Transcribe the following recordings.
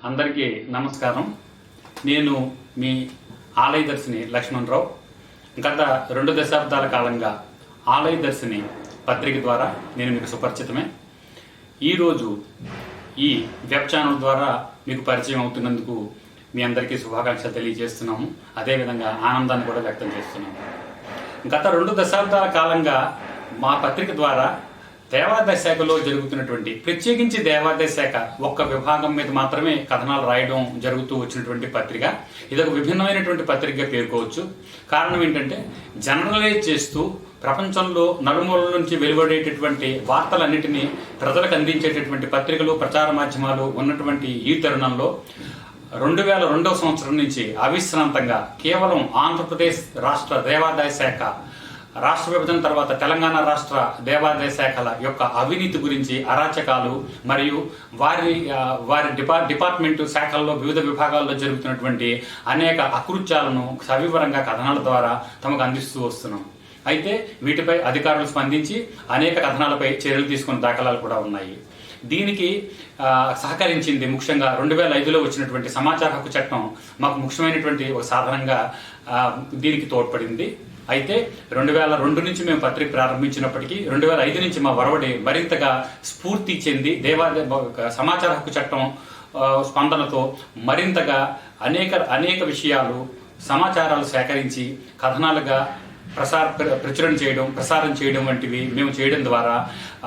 అందరికీ నమస్కారం. నేను మీ ఆలయ దర్శిని లక్ష్మణరావు. గత 2 దశాబ్దాల కాలంగా ఆలయ దర్శిని పత్రిక ద్వారా నేను మీకు సుపరిచితమే. ఈరోజు ఈ వెబ్ ఛానల్ ద్వారా మీకు పరిచయం అవుతున్నందుకు మీ అందరికీ శుభాకాంక్షలు తెలియజేస్తున్నాము. అదేవిధంగా ఆనందాన్ని కూడా వ్యక్తం చేస్తున్నాము. గత 2 దశాబ్దాల కాలంగా మా పత్రిక ద్వారా దేవాదాయ శాఖలో జరుగుతున్నటువంటి, ప్రత్యేకించి దేవాదాయ శాఖ ఒక్క విభాగం మీద మాత్రమే కథనాలు రాయడం జరుగుతూ వచ్చినటువంటి పత్రిక. ఇదొక విభిన్నమైనటువంటి పత్రికగా పేర్కోవచ్చు. కారణం ఏంటంటే, జనరలైజ్ చేస్తూ ప్రపంచంలో నలుమూలల నుంచి వెలువడేటటువంటి వార్తలన్నిటినీ ప్రజలకు అందించేటటువంటి పత్రికలు, ప్రచార మాధ్యమాలు ఉన్నటువంటి ఈ తరుణంలో 2002వ సంవత్సరం నుంచి అవిశ్రాంతంగా కేవలం ఆంధ్రప్రదేశ్ రాష్ట్ర దేవాదాయ శాఖ, రాష్ట్ర విభజన తర్వాత తెలంగాణ రాష్ట్ర దేవాదాయ శాఖల యొక్క అవినీతి గురించి, అరాచకాలు మరియు వారి డిపార్ట్మెంట్ శాఖల్లో వివిధ విభాగాల్లో జరుగుతున్నటువంటి అనేక అకృత్యాలను సవివరంగా కథనాల ద్వారా తమకు అందిస్తూ వస్తున్నాం. అయితే వీటిపై అధికారులు స్పందించి అనేక కథనాలపై చర్యలు తీసుకున్న దాఖలాలు కూడా ఉన్నాయి. దీనికి సహకరించింది ముఖ్యంగా 2005లో వచ్చినటువంటి సమాచార హక్కు చట్టం మాకు ముఖ్యమైనటువంటి ఒక సాధనంగా దీనికి తోడ్పడింది. అయితే 2002 నుంచి మేము పత్రిక ప్రారంభించినప్పటికీ 2005 నుంచి మా వరవడి మరింతగా స్ఫూర్తి చెంది సమాచార హక్కు చట్టం స్పందనతో మరింతగా అనేక విషయాలు, సమాచారాలు సేకరించి కథనాలుగా ప్రసారం చేయడం వంటివి మేము చేయడం ద్వారా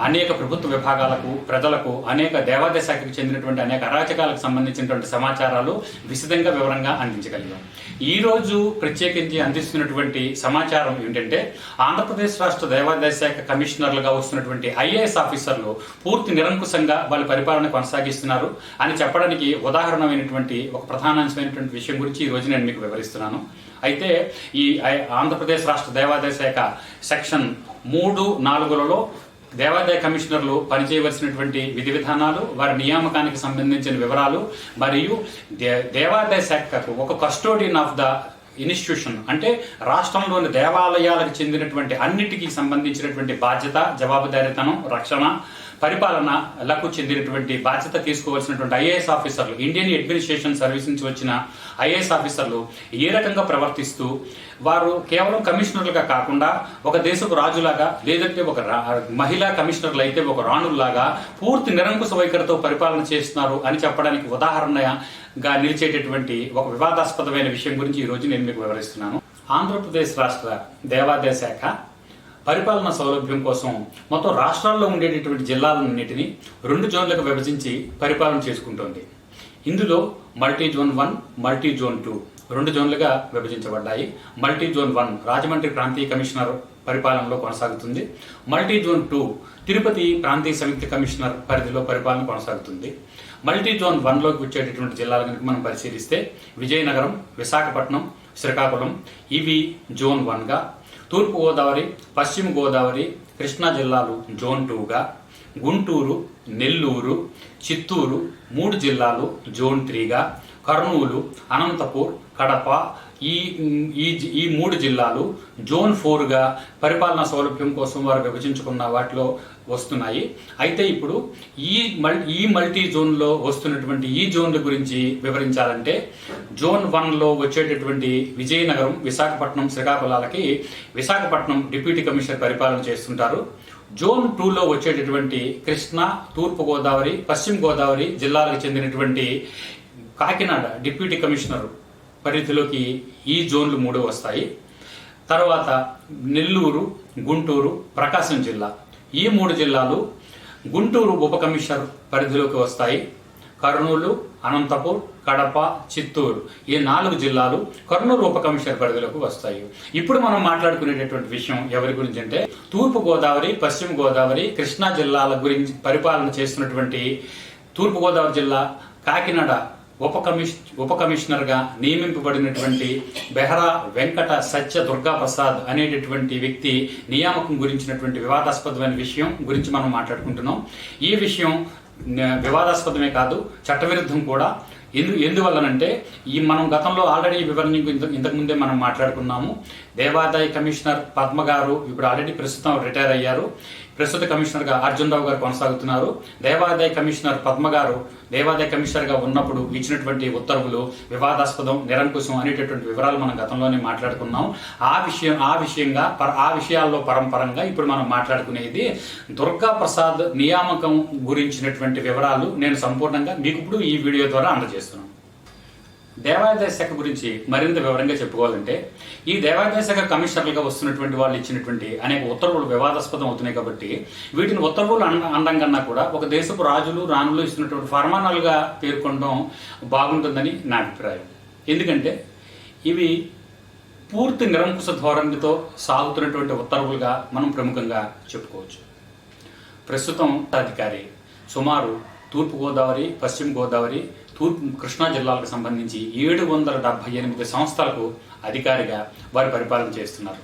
అనేక ప్రభుత్వ విభాగాలకు, ప్రజలకు, అనేక దేవాదాయ శాఖకు చెందినటువంటి అనేక అరాచకాలకు సంబంధించినటువంటి సమాచారాలు విశదంగా, వివరంగా అందించగలిగాం. ఈరోజు ప్రత్యేకించి అందిస్తున్నటువంటి సమాచారం ఏంటంటే, ఆంధ్రప్రదేశ్ రాష్ట్ర దేవాదాయ శాఖ కమిషనర్లుగా వస్తున్నటువంటి ఐఏఎస్ ఆఫీసర్లు పూర్తి నిరంకుశంగా వాళ్ళ పరిపాలన కొనసాగిస్తున్నారు అని చెప్పడానికి ఉదాహరణమైనటువంటి ఒక ప్రధానమైనటువంటి విషయం గురించి ఈ రోజు నేను మీకు వివరిస్తున్నాను. అయితే ఈ ఆంధ్రప్రదేశ్ రాష్ట్ర దేవాదాయ శాఖ సెక్షన్ 3(4)లలో దేవాదాయ కమిషనర్లు పనిచేయవలసినటువంటి విధి విధానాలు, వారి నియామకానికి సంబంధించిన వివరాలు మరియు దేవాదాయ శాఖకు ఒక కస్టోడియన్ ఆఫ్ ద ఇన్స్టిట్యూషన్, అంటే రాష్ట్రంలోని దేవాలయాలకు చెందినటువంటి అన్నిటికీ సంబంధించినటువంటి బాధ్యత, జవాబుదారీతనం, రక్షణ, పరిపాలనలకు చెందినటువంటి బాధ్యత తీసుకోవాల్సినటువంటి ఐఏఎస్ ఆఫీసర్లు, ఇండియన్ అడ్మినిస్ట్రేషన్ సర్వీస్ నుంచి వచ్చిన ఐఏఎస్ ఆఫీసర్లు ఏ రకంగా ప్రవర్తిస్తూ వారు కేవలం కమిషనర్లుగా కాకుండా ఒక దేశపు రాజులాగా, లేదంటే ఒక మహిళా కమిషనర్లు అయితే ఒక రాణుల్లాగా పూర్తి నిరంకుశ వైఖరితో పరిపాలన చేస్తున్నారు అని చెప్పడానికి ఉదాహరణగా నిలిచేటటువంటి ఒక వివాదాస్పదమైన విషయం గురించి ఈ రోజు నేను మీకు వివరిస్తున్నాను. ఆంధ్రప్రదేశ్ రాష్ట్ర దేవాదాయ శాఖ పరిపాలన సౌలభ్యం కోసం మొత్తం రాష్ట్రాల్లో ఉండేటటువంటి జిల్లాలన్నింటినీ 2 జోన్లకు విభజించి పరిపాలన చేసుకుంటోంది. ఇందులో మల్టీ జోన్ 1, మల్టీ జోన్ 2 2 జోన్లుగా విభజించబడ్డాయి. మల్టీ జోన్ 1 రాజమండ్రి ప్రాంతీయ కమిషనర్ పరిపాలనలో కొనసాగుతుంది. మల్టీ జోన్ 2 తిరుపతి ప్రాంతీయ సంయుక్త కమిషనర్ పరిధిలో పరిపాలన కొనసాగుతుంది. మల్టీ జోన్ 1లోకి వచ్చేటటువంటి జిల్లాల కనుక మనం పరిశీలిస్తే విజయనగరం, విశాఖపట్నం, శ్రీకాకుళం ఇవి జోన్ 1గా, తూర్పు గోదావరి, పశ్చిమ గోదావరి, కృష్ణా జిల్లాలు జోన్ 2గా, గుంటూరు, నెల్లూరు, చిత్తూరు 3 జిల్లాలు జోన్ 3గా, కర్నూలు, అనంతపూర్, కడప ఈ 3 జిల్లాలు జోన్ 4గా పరిపాలనా సౌలభ్యం కోసం వారు విభజించుకున్న వాటిలో వస్తున్నాయి. అయితే ఇప్పుడు ఈ మల్టీ జోన్లో వస్తున్నటువంటి ఈ జోన్ల గురించి వివరించాలంటే, జోన్ 1లో వచ్చేటటువంటి విజయనగరం, విశాఖపట్నం, శ్రీకాకుళాలకి విశాఖపట్నం డిప్యూటీ కమిషనర్ పరిపాలన చేస్తుంటారు. జోన్ 2లో వచ్చేటటువంటి కృష్ణా, తూర్పు గోదావరి, పశ్చిమ గోదావరి జిల్లాలకు చెందినటువంటి కాకినాడ డిప్యూటీ కమిషనర్ పరిధిలోకి ఈ జోన్లు 3 వస్తాయి. తర్వాత నెల్లూరు, గుంటూరు, ప్రకాశం జిల్లా ఈ 3 జిల్లాలు గుంటూరు ఉప కమిషనర్ పరిధిలోకి వస్తాయి. కర్నూలు, అనంతపూర్, కడప, చిత్తూరు ఈ 4 జిల్లాలు కర్నూలు ఉప కమిషనర్ పరిధిలోకి వస్తాయి. ఇప్పుడు మనం మాట్లాడుకునేటటువంటి విషయం ఎవరి గురించి అంటే, తూర్పు గోదావరి, పశ్చిమ గోదావరి, కృష్ణా జిల్లాల గురించి పరిపాలన చేస్తున్నటువంటి తూర్పు గోదావరి జిల్లా కాకినాడ ఉప కమిషనర్గా నియమింపబడినటువంటి బెహరా వెంకట సత్య దుర్గా ప్రసాద్ అనేటటువంటి వ్యక్తి నియామకం గురించినటువంటి వివాదాస్పదమైన విషయం గురించి మనం మాట్లాడుకుంటున్నాం. ఈ విషయం వివాదాస్పదమే కాదు, చట్టవిరుద్ధం కూడా. ఎందువల్లనంటే మనం గతంలో ఆల్రెడీ వివరణ ఇంతకుముందే మనం మాట్లాడుకున్నాము. దేవాదాయ కమిషనర్ పద్మ గారు ఇప్పుడు ఆల్రెడీ ప్రస్తుతం రిటైర్ అయ్యారు. ప్రస్తుత కమిషనర్గా అర్జున్ రావు గారు కొనసాగుతున్నారు. దేవాదాయ కమిషనర్ పద్మ గారు దేవాదాయ కమిషనర్గా ఉన్నప్పుడు ఇచ్చినటువంటి ఉత్తర్వులు వివాదాస్పదం, నిరంకుశం అనేటటువంటి వివరాలు మనం గతంలోనే మాట్లాడుకున్నాం. ఆ విషయాల్లో పరంపరంగా ఇప్పుడు మనం మాట్లాడుకునేది దుర్గా ప్రసాద్ నియామకం గురించినటువంటి వివరాలు నేను సంపూర్ణంగా మీకు ఇప్పుడు ఈ వీడియో ద్వారా అందజేస్తున్నాను. దేవాదాయ శాఖ గురించి మరింత వివరంగా చెప్పుకోవాలంటే ఈ దేవాదాయ శాఖ కమిషనర్లుగా వస్తున్నటువంటి వాళ్ళు ఇచ్చినటువంటి అనేక ఉత్తర్వులు వివాదాస్పదం అవుతున్నాయి కాబట్టి వీటిని ఉత్తర్వులు అనడం కన్నా కూడా ఒక దేశపు రాజులు రాణులు ఇస్తున్నటువంటి ఫర్మానాలుగా పేర్కొనడం బాగుంటుందని నా అభిప్రాయం. ఎందుకంటే ఇవి పూర్తి నిరంకుశ ధోరణితో సాగుతున్నటువంటి ఉత్తర్వులుగా మనం ప్రముఖంగా చెప్పుకోవచ్చు. ప్రస్తుతం అధికారి సుమారు తూర్పుగోదావరి, పశ్చిమ గోదావరి, తూర్పు కృష్ణా జిల్లాలకు సంబంధించి 778 సంస్థలకు అధికారిగా వారు పరిపాలన చేస్తున్నారు.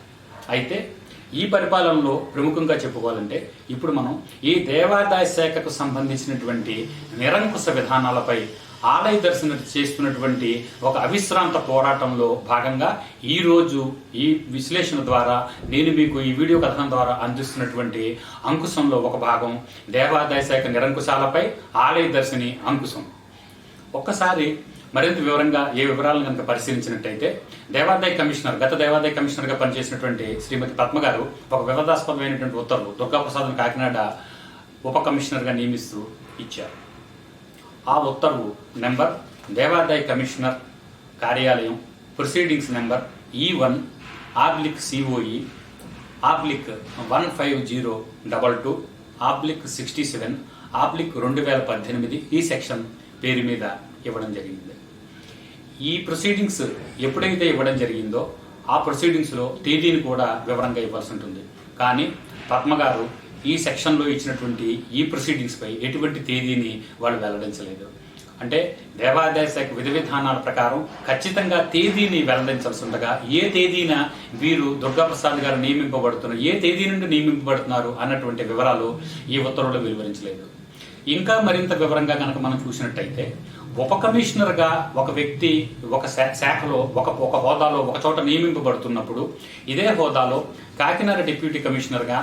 అయితే ఈ పరిపాలనలో ప్రముఖంగా చెప్పుకోవాలంటే ఇప్పుడు మనం ఈ దేవాదాయ శాఖకు సంబంధించినటువంటి నిరంకుశ విధానాలపై ఆలయ దర్శనం చేస్తున్నటువంటి ఒక అవిశ్రాంత పోరాటంలో భాగంగా ఈరోజు ఈ విశ్లేషణ ద్వారా నేను మీకు ఈ వీడియో కథనం ద్వారా అందిస్తున్నటువంటి అంకుశంలో ఒక భాగం దేవాదాయ శాఖ నిరంకుశాలపై ఆలయ దర్శిని అంకుశం. ఒక్కసారి మరింత వివరంగా ఏ వివరాలను కనుక పరిశీలించినట్టయితే దేవాదాయ కమిషనర్, గత దేవాదాయ కమిషనర్గా పనిచేసినటువంటి శ్రీమతి పద్మ గారు ఒక వివాదాస్పదమైనటువంటి ఉత్తర్వు దుర్గాప్రసాద్ను కాకినాడ ఉప కమిషనర్గా నియమిస్తూ ఇచ్చారు. ఆ ఉత్తర్వు నెంబర్ దేవాదాయ కమిషనర్ కార్యాలయం ప్రొసీడింగ్స్ నెంబర్ E1/15022/67/2018 ఈ సెక్షన్ పేరు మీద ఇవ్వడం జరిగింది. ఈ ప్రొసీడింగ్స్ ఎప్పుడైతే ఇవ్వడం జరిగిందో ఆ ప్రొసీడింగ్స్లో తేదీని కూడా వివరంగా ఇవ్వాల్సి ఉంటుంది. కానీ పద్మ గారు ఈ సెక్షన్లో ఇచ్చినటువంటి ఈ ప్రొసీడింగ్స్పై ఎటువంటి తేదీని వాళ్ళు వెల్లడించలేదు. అంటే దేవాదాయ శాఖ విధి విధానాల ప్రకారం ఖచ్చితంగా తేదీని వెల్లడించాల్సి ఉండగా ఏ తేదీన వీరు దుర్గాప్రసాద్ గారు నియమింపబడుతున్నారు, ఏ తేదీ నుండి నియమింపబడుతున్నారు అన్నటువంటి వివరాలు ఈ ఉత్తర్వులు వెలువరించలేదు. ఇంకా మరింత వివరంగా కనుక మనం చూసినట్టయితే ఉప కమిషనర్గా ఒక వ్యక్తి ఒక శాఖలో ఒక హోదాలో ఒక చోట నియమింపబడుతున్నప్పుడు ఇదే హోదాలో కాకినాడ డిప్యూటీ కమిషనర్గా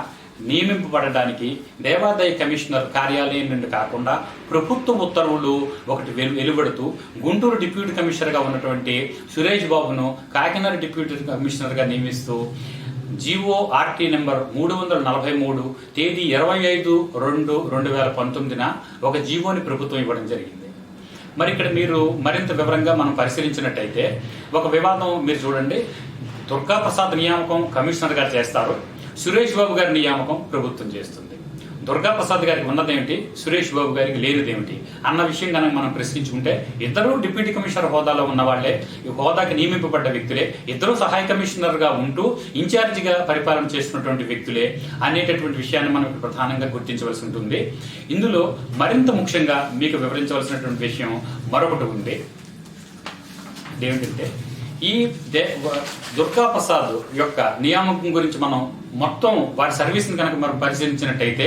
నియమింపబడడానికి దేవాదాయ కమిషనర్ కార్యాలయం నుండి కాకుండా ప్రభుత్వ ఉత్తర్వులు ఒకటి వెలువడుతూ గుంటూరు డిప్యూటీ కమిషనర్గా ఉన్నటువంటి సురేష్ బాబును కాకినాడ డిప్యూటీ కమిషనర్గా నియమిస్తూ GORT నెంబర్ 343 తేదీ 25/2/2019 ఒక జీవోని ప్రభుత్వం ఇవ్వడం జరిగింది. మరి ఇక్కడ మీరు మరింత వివరంగా మనం పరిశీలించినట్టయితే ఒక వివాదం మీరు చూడండి. దుర్గాప్రసాద్ నియామకం కమిషనర్ గారు చేస్తారు, సురేష్ బాబు గారి నియామకం ప్రభుత్వం చేస్తుంది. దుర్గాప్రసాద్ గారికి ఉన్నదేమిటి, సురేష్ బాబు గారికి లేనిదేమిటి అన్న విషయం కనుక మనం ప్రశ్నించుకుంటే ఇద్దరు డిప్యూటీ కమిషనర్ హోదాలో ఉన్న వాళ్లే, ఈ హోదాకి నియమింపబడ్డ వ్యక్తులే, ఇద్దరు సహాయ కమిషనర్గా ఉంటూ ఇన్ఛార్జిగా పరిపాలన చేస్తున్నటువంటి వ్యక్తులే అనేటటువంటి విషయాన్ని మనం ప్రధానంగా గుర్తించవలసి ఉంటుంది. ఇందులో మరింత ముఖ్యంగా మీకు వివరించవలసినటువంటి విషయం మరొకటి ఉంది. ఏమిటంటే ఈ దుర్గాప్రసాద్ యొక్క నియామకం గురించి మనం మొత్తం వారి సర్వీస్ని కనుక మనం పరిశీలించినట్టయితే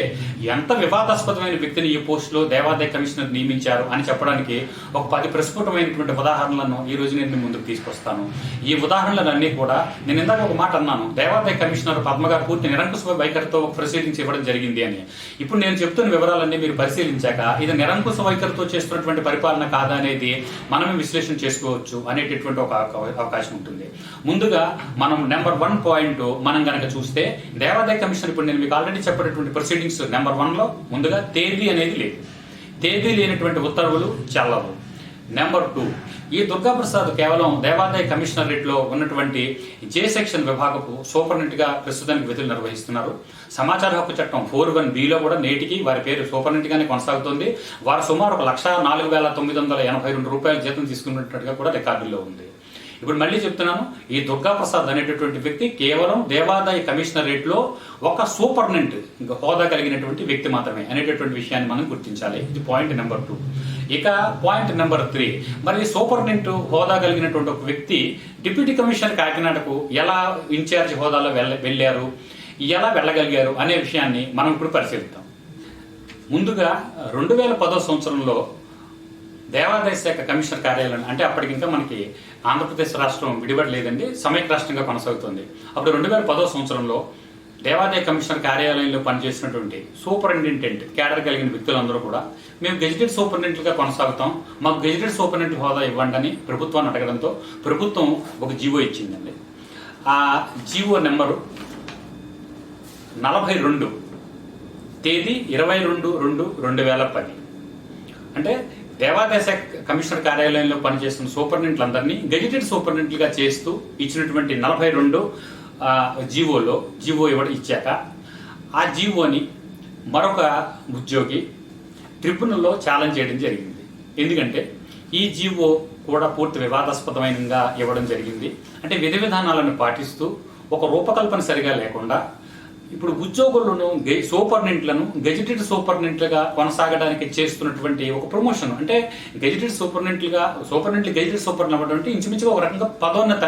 ఎంత వివాదాస్పదమైన వ్యక్తిని ఈ పోస్టులో దేవాదాయ కమిషనర్ నియమించారు అని చెప్పడానికి ఒక 10 ప్రస్ఫుటమైనటువంటి ఉదాహరణలను ఈ రోజు నేను ముందుకు తీసుకొస్తాను. ఈ ఉదాహరణలన్నీ కూడా నేను ఇందాక ఒక మాట అన్నాను, దేవాదాయ కమిషనర్ పద్మ గారు పూర్తి నిరంకుశ వైఖరితో ఒక ప్రొసీడింగ్స్ ఇవ్వడం జరిగింది అని. ఇప్పుడు నేను చెప్తున్న వివరాలన్నీ మీరు పరిశీలించాక ఇది నిరంకుశ వైఖరితో చేస్తున్నటువంటి పరిపాలన కాదా అనేది మనమే విశ్లేషణ చేసుకోవచ్చు అనేటటువంటి ఒక అవకాశం ఉంటుంది. ముందుగా మనం నెంబర్ 1 పాయింట్ మనం కనుక చూస్తే దేవాదాయ కమిషన్ ఇప్పుడు నేను మీకు ఆల్రెడీ చెప్పినటువంటి ప్రొసీడింగ్స్ నెంబర్ 1లో ముందుగా తేదీ అనేది లేదు. తేదీ లేనటువంటి ఉత్తర్వులు చెల్లవు. నెంబర్ 2 ఈ దుర్గాప్రసాద్ కేవలం దేవాదాయ కమిషనరేట్లో ఉన్నటువంటి జే సెక్షన్ విభాగపు సూపరింటెండెంట్గా ప్రస్తుతానికి విధులు నిర్వహిస్తున్నారు. సమాచార హక్కు చట్టం 4(1)(b)లో కూడా నేటికి వారి పేరు సూపరింటెండెంట్గానే కొనసాగుతుంది. వారు సుమారు 1,04,982 రూపాయల జీతం తీసుకున్నట్టుగా కూడా రికార్డుల్లో ఉంది. ఇప్పుడు మళ్ళీ చెప్తున్నాను, ఈ దుర్గాప్రసాద్ అనేటటువంటి వ్యక్తి కేవలం దేవాదాయ కమిషనరేట్లో ఒక సూపరింటెండెంట్ ఇంకా హోదా కలిగినటువంటి వ్యక్తి మాత్రమే అనేటటువంటి విషయాన్ని మనం గుర్తించాలి. ఇది పాయింట్ నెంబర్ 2. ఇక పాయింట్ నెంబర్ 3, మరి సూపరింటెండెంట్ హోదా కలిగినటువంటి ఒక వ్యక్తి డిప్యూటీ కమిషనర్ కాకినాడకు ఎలా ఇన్ఛార్జ్ హోదాలో వెళ్ళారు, ఎలా వెళ్ళగలిగారు అనే విషయాన్ని మనం ఇప్పుడు పరిశీలిద్దాం. ముందుగా 2010 సంవత్సరంలో దేవాదాయ శాఖ కమిషనర్ కార్యాలయం అంటే అప్పటికి ఇంకా మనకి ఆంధ్రప్రదేశ్ రాష్ట్రం విడిపడలేదండి, సమైక్య రాష్ట్రంగా కొనసాగుతుంది. అప్పుడు 2010 సంవత్సరంలో దేవాదాయ కమిషనర్ కార్యాలయంలో పనిచేసినటువంటి సూపరింటెండెంట్ క్యాడర్ కలిగిన వ్యక్తులందరూ కూడా మేము గెజిటెడ్ సూపరింటెండెంట్గా కొనసాగుతాం, మాకు గెజిటెడ్ సూపరింటెండెంట్ హోదా ఇవ్వండి అని ప్రభుత్వాన్ని అడగడంతో ప్రభుత్వం ఒక జీవో ఇచ్చిందండి. ఆ జీవో నెంబరు 42 తేదీ 22/2/2010. అంటే దేవాదాయ శాఖ కమిషనర్ కార్యాలయంలో పనిచేస్తున్న సూపరింటెండెంట్లందరినీ గెజిటెడ్ సూపరింటెండెంట్గా చేస్తూ ఇచ్చినటువంటి 42 జీవో ఇచ్చాక ఆ జీవోని మరొక ఉద్యోగి ట్రిబ్యునల్లో ఛాలెంజ్ చేయడం జరిగింది. ఎందుకంటే ఈ జీవో కూడా పూర్తి వివాదాస్పదమైనగా ఇవ్వడం జరిగింది. అంటే విధి విధానాలను పాటిస్తూ ఒక రూపకల్పన సరిగా లేకుండా ఇప్పుడు ఉద్యోగులను సూపరింటెండెంట్లను గెజిటెడ్ సూపరింటెండెంట్లుగా కొనసాగడానికి చేస్తున్నటువంటి ఒక ప్రమోషన్. అంటే గెజిటెడ్ సూపరింటెండెంట్ గెజిటెడ్ సూపరింటెండెంట్ అవ్వడం అంటే ఇంచుమించుగా ఒక రకంగా పదోన్నత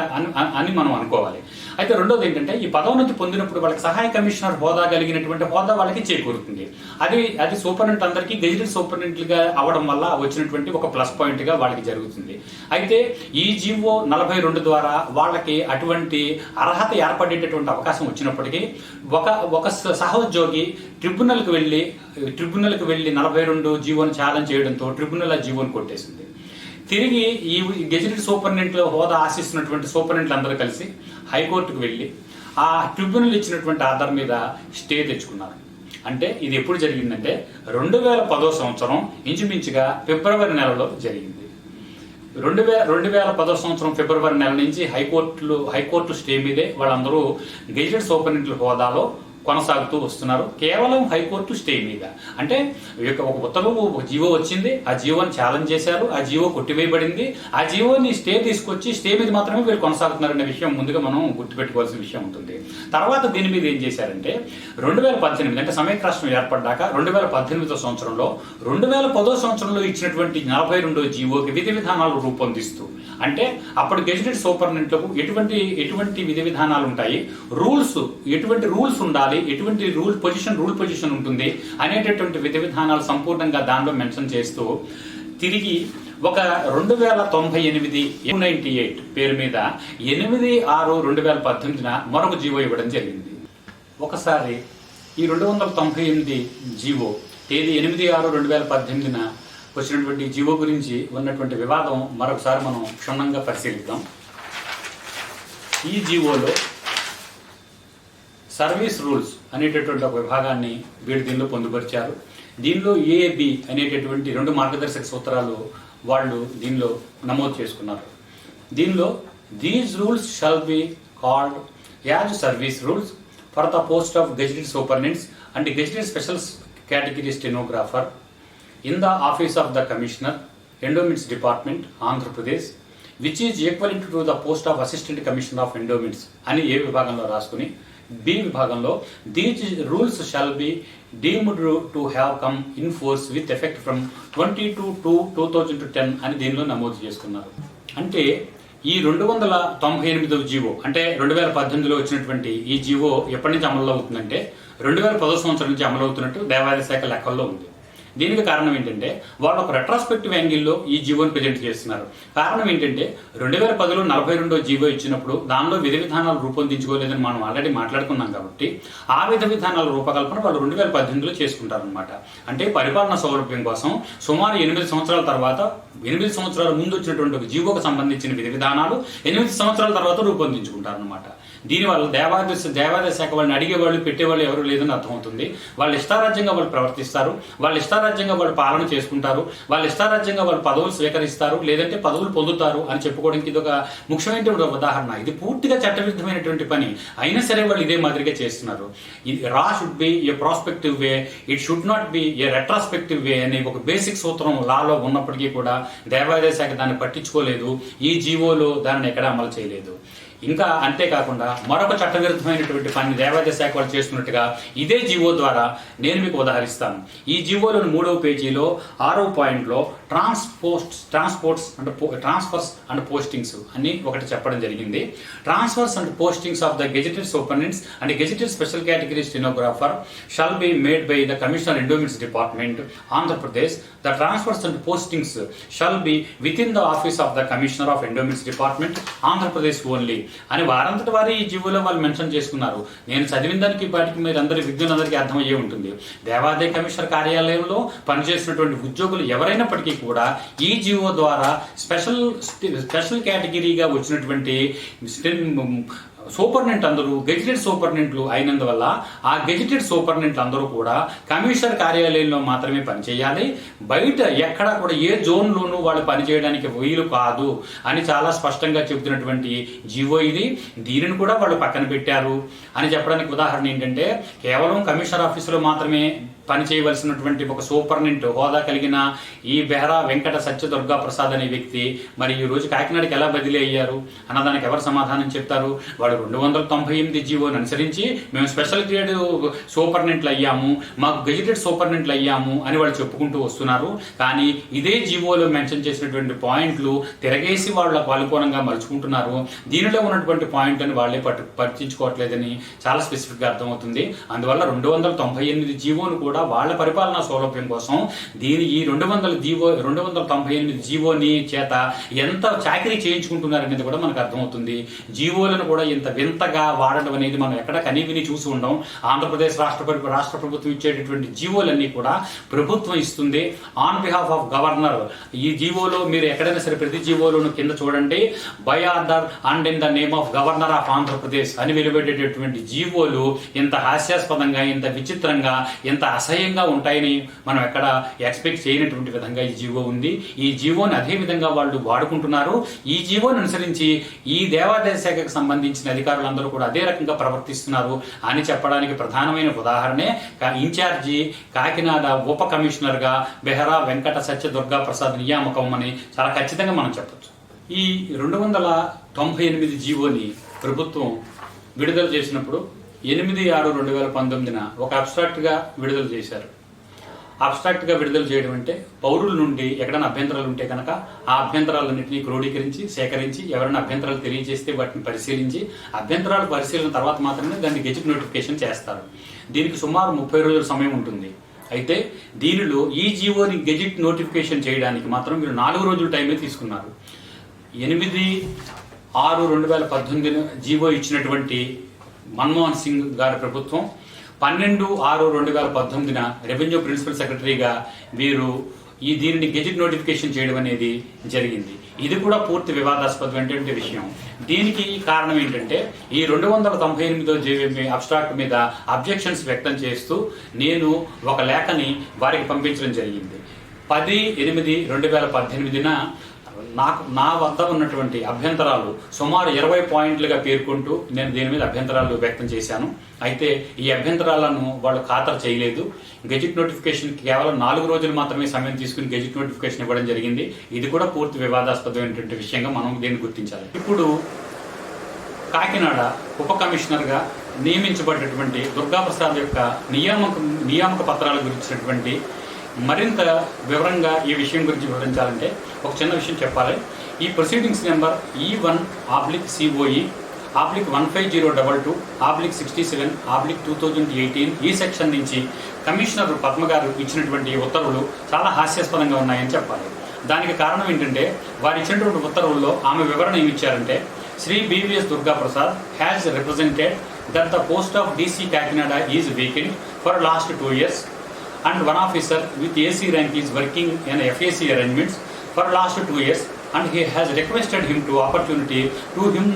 అని మనం అనుకోవాలి. అయితే రెండోది ఏంటంటే ఈ పదోన్నతి పొందినప్పుడు వాళ్ళకి సహాయ కమిషనర్ హోదా కలిగినటువంటి హోదా వాళ్ళకి చేకూరుతుంది. అది సూపరింటెండెంట్ అందరికీ గెజిటెడ్ సూపరింటెండెంట్లుగా అవడం వల్ల వచ్చినటువంటి ఒక ప్లస్ పాయింట్ గా వాళ్ళకి జరుగుతుంది. అయితే ఈ జీవో 42 ద్వారా వాళ్ళకి అటువంటి అర్హత ఏర్పడేటటువంటి అవకాశం వచ్చినప్పటికీ ఒక సహోద్యోగి ట్రిబ్యునల్కి వెళ్ళి 42 జీవోని ఛాలెంజ్ చేయడంతో ట్రిబ్యునల్ ఆ జీవోని కొట్టేసింది. తిరిగి ఈ గెజిటెడ్ సూపరింటెండెంట్ హోదా ఆశిస్తున్నటువంటి సూపరింటెండెంట్లు అందరూ కలిసి హైకోర్టుకు వెళ్ళి ఆ ట్రిబ్యునల్ ఇచ్చినటువంటి ఆర్డర్ మీద స్టే తెచ్చుకున్నారు. అంటే ఇది ఎప్పుడు జరిగిందంటే 2010 సంవత్సరం ఇంచుమించుగా ఫిబ్రవరి నెలలో జరిగింది. 2010 సంవత్సరం ఫిబ్రవరి నెల నుంచి హైకోర్టు స్టే మీదే వాళ్ళందరూ గెజిటెడ్ సూపరింటెండెంట్ హోదాలో కొనసాగుతూ వస్తున్నారు. కేవలం హైకోర్టు స్టే మీద. అంటే ఒక ఉత్తర్వు ఒక జీవో వచ్చింది, ఆ జీవోని ఛాలెంజ్ చేశారు, ఆ జీవో కొట్టివేయబడింది, ఆ జీవోని స్టే తీసుకొచ్చి స్టే మీద మాత్రమే వీళ్ళు కొనసాగుతున్నారనే విషయం ముందుగా మనం గుర్తుపెట్టుకోవాల్సిన విషయం ఉంటుంది. తర్వాత దీని మీద ఏం చేశారంటే 2018 అంటే సమైక్య రాష్ట్రం ఏర్పడ్డాక 2018 సంవత్సరంలో 2010 సంవత్సరంలో ఇచ్చినటువంటి 42 జీవోకి విధి విధానాలు రూపొందిస్తూ, అంటే అప్పుడు గెజిటెడ్ సూపరింటెండెంట్లకు ఎటువంటి విధి విధానాలు ఉంటాయి, ఎటువంటి రూల్స్ ఉండాలి, ఎటువంటి రూల్ పొజిషన్ ఉంటుంది అనేటటువంటి విధి విధానాలు సంపూర్ణంగా దానిలో మెన్షన్ చేస్తూ తిరిగి ఒక 2098 పేరు మీద 8/6/2018 మరొక జీవో ఇవ్వడం జరిగింది. ఒకసారి ఈ 298 జీవో తేదీ 8/6/2018 వచ్చినటువంటి జీవో గురించి ఉన్నటువంటి వివాదం మరొకసారి మనం క్షుణ్ణంగా పరిశీలిద్దాం. ఈ జీవోలో సర్వీస్ రూల్స్ అనేటటువంటి ఒక విభాగాన్ని వీళ్ళు దీనిలో పొందుపరిచారు. దీనిలో ఏబి అనేటటువంటి 2 మార్గదర్శక సూత్రాలు వాళ్ళు దీనిలో నమోదు చేసుకున్నారు. దీనిలో these rules shall be called as service rules for the post of gazetted superintendents and gazetted special category stenographer in the office of the commissioner endowments department Andhra Pradesh which is equivalent to the post of assistant commissioner of endowments అని ఏ విభాగంలో రాసుకుని B విభాగంలో these rules shall be deemed to have come in force with effect from 22/2/2010 అని దీనిలో నమోదు చేసుకున్నారు. అంటే ఈ 298 జీవో అంటే 2018లో వచ్చినటువంటి ఈ జీవో ఎప్పటి నుంచి అమల్లో అవుతుందంటే 2010 సంవత్సరం నుంచి అమలవుతున్నట్టు దేవాదాయ శాఖ లెక్కల్లో ఉంది. దీనికి కారణం ఏంటంటే వాళ్ళు ఒక రెట్రాస్పెక్టివ్ యాంగిల్లో ఈ జీవోని ప్రజెంట్ చేస్తున్నారు. కారణం ఏంటంటే 2010లో 42 జీవో ఇచ్చినప్పుడు దానిలో విధి విధానాలు రూపొందించుకోలేదని మనం ఆల్రెడీ మాట్లాడుకున్నాం కాబట్టి ఆ విధి విధానాల రూపకల్పన వాళ్ళు 2018లో చేసుకుంటారనమాట. అంటే పరిపాలనా సౌలభ్యం కోసం సుమారు 8 సంవత్సరాల తర్వాత 8 సంవత్సరాల ముందు వచ్చినటువంటి ఒక జీవోకు సంబంధించిన విధి విధానాలు 8 సంవత్సరాల తర్వాత రూపొందించుకుంటారనమాట. దీనివల్ల దేవాదాయ శాఖ వాళ్ళని అడిగేవాళ్ళు పెట్టేవాళ్ళు ఎవరు లేదని అర్థమవుతుంది. వాళ్ళ ఇష్టారాజ్యంగా వాళ్ళు ప్రవర్తిస్తారు, వాళ్ళ ఇష్టారాజ్యంగా వాళ్ళు పాలన చేసుకుంటారు, వాళ్ళ ఇష్టారాజ్యంగా వాళ్ళు పదవులు స్వీకరిస్తారు, లేదంటే పదవులు పొందుతారు అని చెప్పుకోవడానికి ఇది ఒక ముఖ్యమైన ఉదాహరణ. ఇది పూర్తిగా చట్టవిరుద్ధమైనటువంటి పని అయినా సరే వాళ్ళు ఇదే మాదిరిగా చేస్తున్నారు. రా should be a prospective way, it should not be a retrospective way అనే ఒక బేసిక్ సూత్రం లాలో ఉన్నప్పటికీ కూడా దేవాదాయ శాఖ దాన్ని పట్టించుకోలేదు. ఈ జీవోలో దాన్ని ఎక్కడ అమలు చేయలేదు. ఇంకా అంతేకాకుండా మరొక చట్టవిరుద్ధమైనటువంటి పని దేవాదాయ శాఖ వాళ్ళు చేస్తున్నట్టుగా ఇదే జీవో ద్వారా నేను మీకు ఉదాహరిస్తాను. ఈ జీవోలోని 3వ పేజీలో 6వ పాయింట్లో ట్రాన్స్ఫర్స్ అండ్ పోస్టింగ్స్ అని ఒకటి చెప్పడం జరిగింది. Transfers and postings of the gazetted superintendents and gazetted special category stenographer shall be made by the commissioner endowments department Andhra Pradesh. The transfers and postings shall be with in the office of the commissioner of endowments department Andhra Pradesh only అని వారంతటి వారి ఈ జీవోలో వాళ్ళు mention చేసుకున్నారు. నేను చదివిన దానికి వాటికి మీరు అందరి విజ్ఞులందరికీ అర్థమయ్యే ఉంటుంది. దేవాదాయ కమిషనర్ కార్యాలయంలో పనిచేస్తున్నటువంటి ఉద్యోగులు ఎవరైనప్పటికీ కూడా ఈ జీవో ద్వారా స్పెషల్ కేటగిరీగా వచ్చినటువంటి సూపరింటెండెంట్ అందరూ గెజిటెడ్ సూపరింటెండెంట్లు అయినందువల్ల ఆ గెజిటెడ్ సూపరింటెండెంట్లు అందరూ కూడా కమిషనర్ కార్యాలయంలో మాత్రమే పనిచేయాలి. బయట ఎక్కడా కూడా ఏ జోన్లోనూ వాళ్ళు పనిచేయడానికి వీలు కాదు అని చాలా స్పష్టంగా చెబుతున్నటువంటి జీవో ఇది. దీనిని కూడా వాళ్ళు పక్కన పెట్టారు అని చెప్పడానికి ఉదాహరణ ఏంటంటే, కేవలం కమిషనర్ ఆఫీసులో మాత్రమే పని చేయవలసినటువంటి ఒక సూపరింటెండెంట్ హోదా కలిగిన ఈ బెహరా వెంకట సత్యదుర్గా ప్రసాద్ అనే వ్యక్తి మరి ఈ రోజు కాకినాడకి ఎలా బదిలీ అయ్యారు అన్నదానికి ఎవరు సమాధానం చెప్తారు? వాడు 298 జీవోని అనుసరించి మేము స్పెషల్ గ్రేడ్ సూపరింటెండెంట్లు అయ్యాము, మాకు గెజిటెడ్ సూపరింటెండెంట్లు అయ్యాము అని వాళ్ళు చెప్పుకుంటూ వస్తున్నారు. కానీ ఇదే జీవోలో మెన్షన్ చేసినటువంటి పాయింట్లు తిరగేసి వాళ్ళకు అనుకూలంగా మలుచుకుంటున్నారు. దీనిలో ఉన్నటువంటి పాయింట్లను వాళ్ళే పట్టించుకోవట్లేదని చాలా స్పెసిఫిక్గా అర్థమవుతుంది. అందువల్ల 298 జీవోను కూడా వాళ్ళ పరిపాలనా సౌలభ్యం కోసం ఈ 298 జీవోని చేత ఎంత చాకరీ చేయించుకుంటున్నారు అనేది కూడా మనకు అర్థమవుతుంది. జీవోలను కూడా ఇంత వింతగా వాడడం అనేది మనం ఎక్కడ కనీవిని చూసి ఉండం. ఆంధ్రప్రదేశ్ రాష్ట్ర ప్రభుత్వం ఇచ్చేటటువంటి జీవోలన్నీ కూడా ప్రభుత్వం ఇస్తుంది ఆన్ బిహాఫ్ ఆఫ్ గవర్నర్. ఈ జీవోలో మీరు ఎక్కడైనా సరే ప్రతి జీవోలోను కింద చూడండి, by order and in the name of governor of Andhra Pradesh అని వెలువడేటటువంటి జీవోలు ఇంత హాస్యాస్పదంగా, ఇంత విచిత్రంగా, ఇంత అసహ్యంగా ఉంటాయని మనం ఎక్కడ ఎక్స్పెక్ట్ చేయనటువంటి విధంగా ఈ జీవో ఉంది. ఈ జీవోని అదే విధంగా వాళ్ళు వాడుకుంటున్నారు. ఈ జీవోని అనుసరించి ఈ దేవాదాయ శాఖకు సంబంధించిన అధికారులందరూ కూడా అదే రకంగా ప్రవర్తిస్తున్నారు అని చెప్పడానికి ప్రధానమైన ఉదాహరణే ఇన్ఛార్జి కాకినాడ ఉప కమిషనర్ గా బెహరా వెంకట సత్యదుర్గా ప్రసాద్ నియామకం అని చాలా ఖచ్చితంగా మనం చెప్పొచ్చు. ఈ 298 జీవోని ప్రభుత్వం విడుదల చేసినప్పుడు 8/6/2019 ఒక అబ్స్ట్రాక్ట్గా విడుదల చేశారు. అబ్స్ట్రాక్ట్గా విడుదల చేయడం అంటే పౌరుల నుండి ఎక్కడైనా అభ్యంతరాలు ఉంటే కనుక ఆ అభ్యంతరాలన్నింటినీ క్రోడీకరించి సేకరించి ఎవరైనా అభ్యంతరాలు తెలియజేస్తే వాటిని పరిశీలించి అభ్యంతరాల పరిశీలన తర్వాత మాత్రమే దాన్ని గెజిట్ నోటిఫికేషన్ చేస్తారు. దీనికి సుమారు 30 రోజుల సమయం ఉంటుంది. అయితే దీనిలో ఈ జీవోని గెజిట్ నోటిఫికేషన్ చేయడానికి మాత్రం మీరు 4 రోజుల టైమే తీసుకున్నారు. 8/6/2018 జీవో ఇచ్చినటువంటి మన్మోహన్ సింగ్ గారి ప్రభుత్వం 12/6/2019 రెవెన్యూ ప్రిన్సిపల్ సెక్రటరీగా వీరు దీనిని గెజిట్ నోటిఫికేషన్ చేయడం అనేది జరిగింది. ఇది కూడా పూర్తి వివాదాస్పదమైనటువంటి విషయం. దీనికి కారణం ఏంటంటే ఈ 298వ జీవో అబ్స్ట్రాక్ట్ మీద అబ్జెక్షన్స్ వ్యక్తం చేస్తూ నేను ఒక లేఖని వారికి పంపించడం జరిగింది. 10/8/2018 నా వద్ద ఉన్నటువంటి అభ్యంతరాలు సుమారు 20 పాయింట్లుగా పేర్కొంటూ నేను దీని మీద అభ్యంతరాలు వ్యక్తం చేశాను. అయితే ఈ అభ్యంతరాలను వాళ్ళు ఖాతరు చేయలేదు. గెజిట్ నోటిఫికేషన్ కేవలం 4 రోజులు మాత్రమే సమయం తీసుకుని గెజిట్ నోటిఫికేషన్ ఇవ్వడం జరిగింది. ఇది కూడా పూర్తి వివాదాస్పదమైనటువంటి విషయంగా మనం దీన్ని గుర్తించాలి. ఇప్పుడు కాకినాడ ఉప కమిషనర్గా నియమించబడినటువంటి దుర్గాప్రసాద్ యొక్క నియామక పత్రాల గురించినటువంటి మరింత వివరంగా ఈ విషయం గురించి వివరించాలంటే ఒక చిన్న విషయం చెప్పాలి. ఈ ప్రొసీడింగ్స్ నెంబర్ E1/COE/15022/67/2018 ఈ సెక్షన్ నుంచి కమిషనర్ పద్మ గారు ఇచ్చినటువంటి ఉత్తర్వులు చాలా హాస్యాస్పదంగా ఉన్నాయని చెప్పాలి. దానికి కారణం ఏంటంటే వారు ఇచ్చినటువంటి ఉత్తర్వుల్లో ఆమె వివరణ ఏమి ఇచ్చారంటే, Shri BVS Durga Prasad has represented that the post of DC Kakinada is vacant for last 2 years and one officer with AC rank is working in FAC arrangements for last 2 years and he has requested him to opportunity to him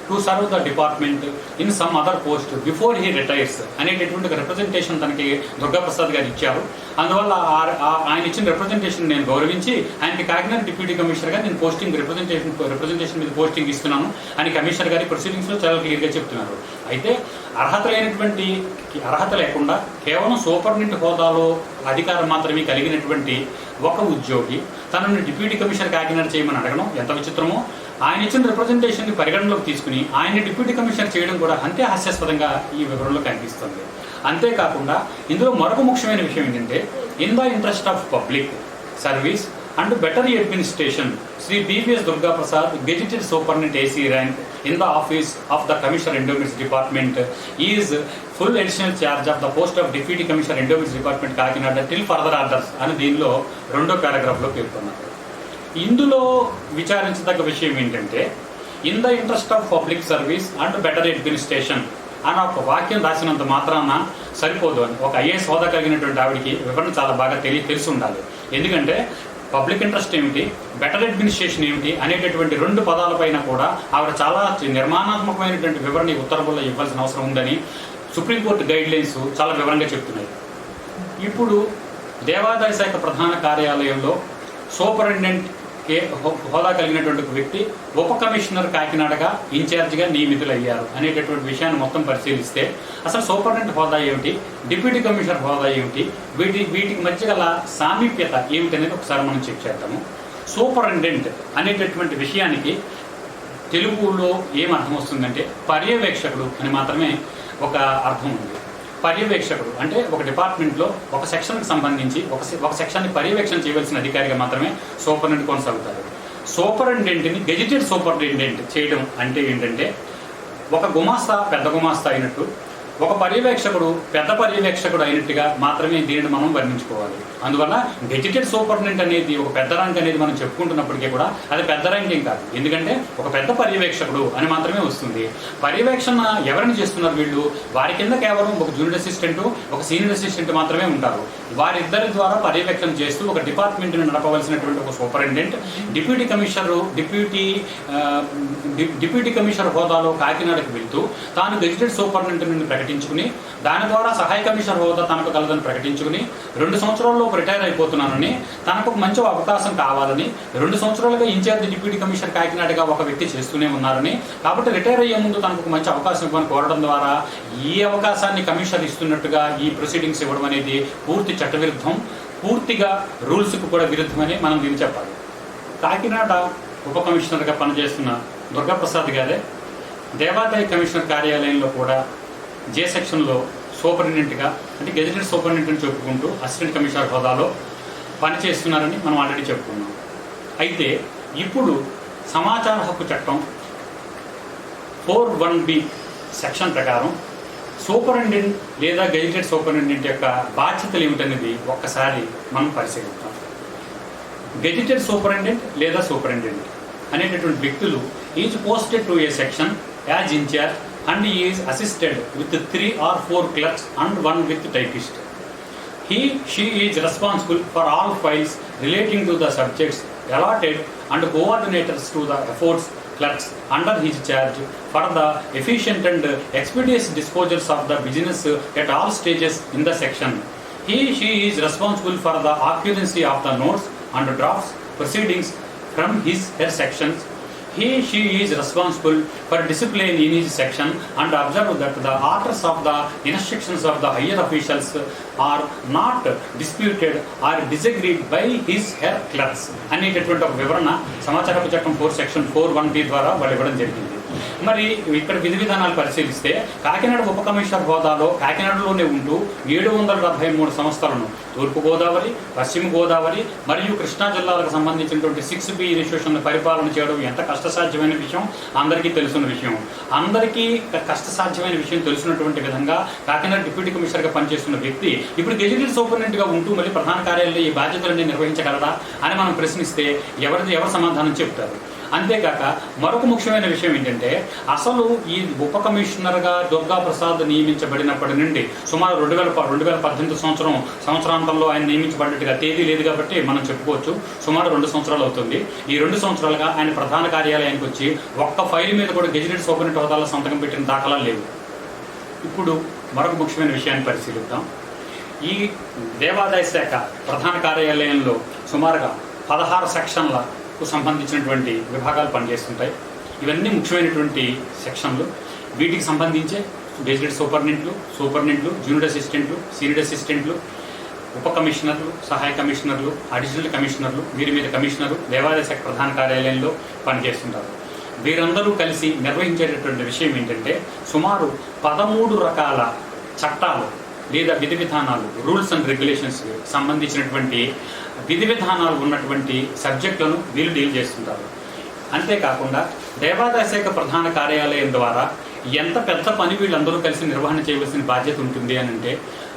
to serve the department in some other post before he retires అనేటటువంటి representation తనకి దుర్గాప్రసాద్ గారు ఇచ్చారు. అందువల్ల ఆయన ఇచ్చిన representation నేను గౌరవించి ఆయనకి కాకినాడ డిప్యూటీ కమిషనర్గా నేను రిప్రజెంటేషన్ మీద పోస్టింగ్ ఇస్తున్నాను అని కమిషనర్ గారి ప్రొసీడింగ్స్లో చాలా క్లియర్గా చెప్తున్నారు. అయితే అర్హత లేకుండా కేవలం సూపరింటెండెంట్ హోదాలో అధికారం మాత్రమే కలిగినటువంటి ఒక ఉద్యోగి తనను డిప్యూటీ కమిషనర్ కాకినాడ చేయమని అడగడం ఎంత విచిత్రమో, ఆయన ఇచ్చిన రిప్రజెంటేషన్ని పరిగణలోకి తీసుకుని ఆయన డిప్యూటీ కమిషనర్ చేయడం కూడా అంతే హాస్యాస్పదంగా ఈ వివరంలో కనిపిస్తుంది. అంతేకాకుండా ఇందులో మరొక ముఖ్యమైన విషయం ఏంటంటే, in the interest of public service and better administration, Sri B.V.S. Durga Prasad, gazetted superintendent AC rank in the office of the Commissioner Endowments Department, is full additional charge of the post of Deputy Commissioner Endowments Department Kakinada till further orders అని దీనిలో 2వ పారాగ్రాఫ్లో పేర్కొన్నారు. ఇందులో విచారించదగ్గ విషయం ఏంటంటే, in the interest of public service and better administration అని ఒక వాక్యం రాసినంత మాత్రాన సరిపోదు అని ఒక ఐఏఎస్ హోదా కలిగినటువంటి ఆవిడికి వివరణ చాలా బాగా తెలిసి ఉండాలి. ఎందుకంటే పబ్లిక్ ఇంట్రెస్ట్ ఏమిటి, బెటర్ అడ్మినిస్ట్రేషన్ ఏమిటి అనేటటువంటి 2 పదాలపైన కూడా ఆవిడ చాలా నిర్మాణాత్మకమైనటువంటి వివరణ ఉత్తర్వుల్లో ఇవ్వాల్సిన అవసరం ఉందని సుప్రీంకోర్టు గైడ్ లైన్స్ చాలా వివరంగా చెప్తున్నాయి. ఇప్పుడు దేవాదాయ శాఖ ప్రధాన కార్యాలయంలో సూపరింటెండెంట్ హోదా కలిగినటువంటి ఒక వ్యక్తి ఉప కమిషనర్ కాకినాడగా ఇన్ఛార్జిగా నియమితులయ్యారు అనేటటువంటి విషయాన్ని మొత్తం పరిశీలిస్తే అసలు సూపరింటెండెంట్ హోదా ఏమిటి, డిప్యూటీ కమిషనర్ హోదా ఏమిటి, వీటికి మధ్య గల సామీప్యత ఏమిటనేది ఒకసారి మనం చెక్ చేద్దాము. సూపరింటెండెంట్ అనేటటువంటి విషయానికి తెలుగులో ఏం అర్థం వస్తుందంటే పర్యవేక్షకుడు అని మాత్రమే ఒక అర్థం ఉంది. పర్యవేక్షకుడు అంటే ఒక డిపార్ట్మెంట్లో ఒక సెక్షన్కి సంబంధించి ఒక సెక్షన్ని పర్యవేక్షణ చేయవలసిన అధికారిగా మాత్రమే సూపరింటెండెంట్ కొనసాగుతారు. సూపరింటెండెంట్ని గెజిటెడ్ సూపరింటెండెంట్ చేయడం అంటే ఏంటంటే, ఒక గుమాస్తా పెద్ద గుమాస్తా అయినట్టు, ఒక పర్యవేక్షకుడు పెద్ద పర్యవేక్షకుడు అయినట్టుగా మాత్రమే దీనిని మనం వర్ణించుకోవాలి. అందువల్ల గెజిటెడ్ సూపరింటెండెంట్ అనేది ఒక పెద్ద ర్యాంక్ అనేది మనం చెప్పుకుంటున్నప్పటికీ కూడా అది పెద్ద ర్యాంక్ ఏం కాదు. ఎందుకంటే ఒక పెద్ద పర్యవేక్షకుడు అని మాత్రమే వస్తుంది. పర్యవేక్షణ ఎవరిని చేస్తున్నారు వీళ్ళు? వారి కింద కేవలం ఒక జూనియర్ అసిస్టెంట్, ఒక సీనియర్ అసిస్టెంట్ మాత్రమే ఉంటారు. వారిద్దరి ద్వారా పర్యవేక్షణ చేస్తూ ఒక డిపార్ట్మెంట్ని నడపవలసినటువంటి ఒక సూపరింటెండెంట్ డిప్యూటీ కమిషనర్ హోదాలో కాకినాడకు వెళ్తూ తాను గెజిటెడ్ సూపరింటెండెంట్ని ప్రకటించుకుని దాని ద్వారా సహాయ కమిషనర్ హోదా తనకు కలదని ప్రకటించుకుని 2 సంవత్సరాల్లో రిటైర్ అయిపోతున్నానని, తనకు మంచి అవకాశం కావాలని 2 సంవత్సరాలుగా ఇన్ఛార్జ్ డిప్యూటీ కమిషనర్ కాకినాడగా ఒక వ్యక్తి చేస్తూనే ఉన్నారని, కాబట్టి రిటైర్ అయ్యే ముందు తనకు మంచి అవకాశం ఇవ్వని కోరడం ద్వారా ఈ అవకాశాన్ని కమిషనర్ ఇస్తున్నట్టుగా ఈ ప్రొసీడింగ్స్ ఇవ్వడం అనేది పూర్తి చట్టవిరుద్ధం, పూర్తిగా రూల్స్కు కూడా విరుద్ధమని మనం దీన్ని చెప్పాలి. కాకినాడ ఉప కమిషనర్గా పనిచేస్తున్న దుర్గాప్రసాద్ గారే దేవాదాయ కమిషనర్ కార్యాలయంలో కూడా జే సెక్షన్లో సూపరింటెండెంట్గా అంటే గెజిటెడ్ సూపరింటెండెంట్ చెప్పుకుంటూ అసిస్టెంట్ కమిషనర్ హోదాలో పనిచేస్తున్నారని మనం ఆల్రెడీ చెప్పుకున్నాం. అయితే ఇప్పుడు సమాచార హక్కు చట్టం 4(1)B సెక్షన్ ప్రకారం సూపరింటెండెంట్ లేదా గెజిటెడ్ సూపరింటెండెంట్ యొక్క బాధ్యతలు ఏమిటనేది ఒక్కసారి మనం పరిశీలిద్దాం. గెజిటెడ్ సూపరింటెండెంట్ లేదా సూపరింటెండెంట్ అనేటటువంటి వ్యక్తులు each posted to a section as incharge and he is assisted with 3 or 4 clerks and 1 with typist. She is responsible for all files relating to the subjects allotted and coordinators to the efforts clerks under his charge for the efficient and expeditious disposals of the business at all stages in the section. She is responsible for the accuracy of the notes and drafts proceedings from her sections. She is responsible for discipline in his section and observe that the orders of the instructions of the higher officials are not disputed or disagreed by her clerks అనేటటువంటి ఒక వివరణ సమాచార హక్కు చట్టం 4 section 4(1)B ద్వారా వాళ్ళు ఇవ్వడం జరిగింది. మరి ఇక్కడ విధి విధానాలు పరిశీలిస్తే కాకినాడ ఉప కమిషనర్ హోదాలో కాకినాడలోనే ఉంటూ 773 సంస్థలను తూర్పుగోదావరి, పశ్చిమ గోదావరి మరియు కృష్ణా జిల్లాలకు సంబంధించినటువంటి 6B ఇన్స్టిట్యూషన్ పరిపాలన చేయడం ఎంత కష్టసాధ్యమైన విషయం అందరికీ తెలుసున్న విషయం. అందరికీ కష్టసాధ్యమైన విషయం తెలిసినటువంటి విధంగా కాకినాడ డిప్యూటీ కమిషనర్గా పనిచేస్తున్న వ్యక్తి ఇప్పుడు గెజిటెడ్ సూపరింటెండెంట్గా ఉంటూ మళ్ళీ ప్రధాన కార్యాలయంలో ఈ బాధ్యతలన్నీ నిర్వహించగలరా అని మనం ప్రశ్నిస్తే ఎవరు సమాధానం చెప్తారు? అంతేకాక మరొక ముఖ్యమైన విషయం ఏంటంటే, అసలు ఈ ఉప కమిషనర్గా దుర్గాప్రసాద్ నియమించబడినప్పటి నుండి సుమారు 2018 సంవత్సరాంతంలో ఆయన నియమించబడినట్టుగా తేదీ లేదు కాబట్టి మనం చెప్పుకోవచ్చు సుమారు 2 సంవత్సరాలు అవుతుంది. ఈ 2 సంవత్సరాలుగా ఆయన ప్రధాన కార్యాలయానికి వచ్చి ఒక్క ఫైల్ మీద కూడా గెజిటెడ్ సూపరింటెండెంట్ హోదాలో సంతకం పెట్టిన దాఖలాలు లేవు. ఇప్పుడు మరొక ముఖ్యమైన విషయాన్ని పరిశీలిద్దాం. ఈ దేవాదాయ శాఖ ప్రధాన కార్యాలయంలో సుమారుగా 16 సెక్షన్లకు సంబంధించినటువంటి విభాగాలు పనిచేస్తుంటాయి. ఇవన్నీ ముఖ్యమైనటువంటి సెక్షన్లు. వీటికి సంబంధించే గెజిటెడ్ సూపరింటెండెంట్లు, జూనియర్ అసిస్టెంట్లు, సీనియర్ అసిస్టెంట్లు, ఉప కమిషనర్లు, సహాయ కమిషనర్లు, అడిషనల్ కమిషనర్లు, వీరి మీద కమిషనరు దేవాదాయ శాఖ ప్రధాన కార్యాలయంలో పనిచేస్తుంటారు. వీరందరూ కలిసి నిర్వహించేటటువంటి విషయం ఏంటంటే సుమారు 13 రకాల చట్టాలు లేదా విధి విధానాలు, రూల్స్ అండ్ రెగ్యులేషన్స్కి సంబంధించినటువంటి విధి విధానాలు ఉన్నటువంటి సబ్జెక్టులను వీళ్ళు డీల్ చేస్తుంటారు. అంతేకాకుండా దేవాదాయ శాఖ ప్రధాన కార్యాలయం ద్వారా ఎంత పెద్ద పని వీళ్ళందరూ కలిసి నిర్వహణ చేయవలసిన బాధ్యత ఉంటుంది అని అంటే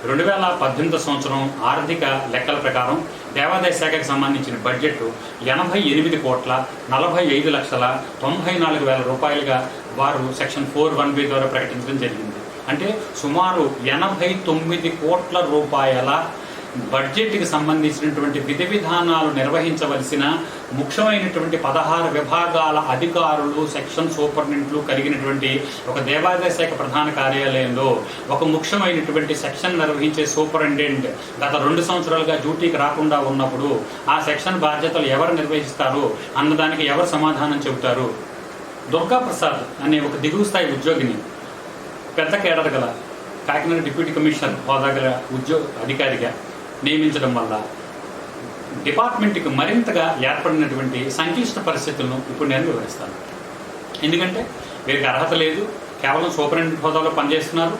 2018 సంవత్సరం ఆర్థిక లెక్కల ప్రకారం దేవాదాయ శాఖకు సంబంధించిన బడ్జెట్ 88,45,94,000 రూపాయలుగా వారు సెక్షన్ 4(1)B ద్వారా ప్రకటించడం జరిగింది. అంటే సుమారు 89 కోట్ల రూపాయల బడ్జెట్కి సంబంధించినటువంటి విధి విధానాలు నిర్వహించవలసిన ముఖ్యమైనటువంటి 16 విభాగాల అధికారులు, సెక్షన్ సూపరింటెండెంట్లు కలిగినటువంటి ఒక దేవాదాయ శాఖ ప్రధాన కార్యాలయంలో ఒక ముఖ్యమైనటువంటి సెక్షన్ నిర్వహించే సూపరింటెండెంట్ గత 2 సంవత్సరాలుగా డ్యూటీకి రాకుండా ఉన్నప్పుడు ఆ సెక్షన్ బాధ్యతలు ఎవరు నిర్వహిస్తారు అన్నదానికి ఎవరు సమాధానం చెబుతారు? దుర్గా ప్రసాద్ అనే ఒక దిగువ స్థాయి ఉద్యోగిని పెద్ద కేడర్ గల కాకినాడ డిప్యూటీ కమిషనర్ హోదా గల అధికారిగా నియమించడం వల్ల డిపార్ట్మెంట్కి మరింతగా ఏర్పడినటువంటి సంక్లిష్ట పరిస్థితులను ఇప్పుడు నేను వివరిస్తాను. ఎందుకంటే వీరికి అర్హత లేదు, కేవలం సూపరింటెండెంట్ హోదాలో పనిచేస్తున్నారు.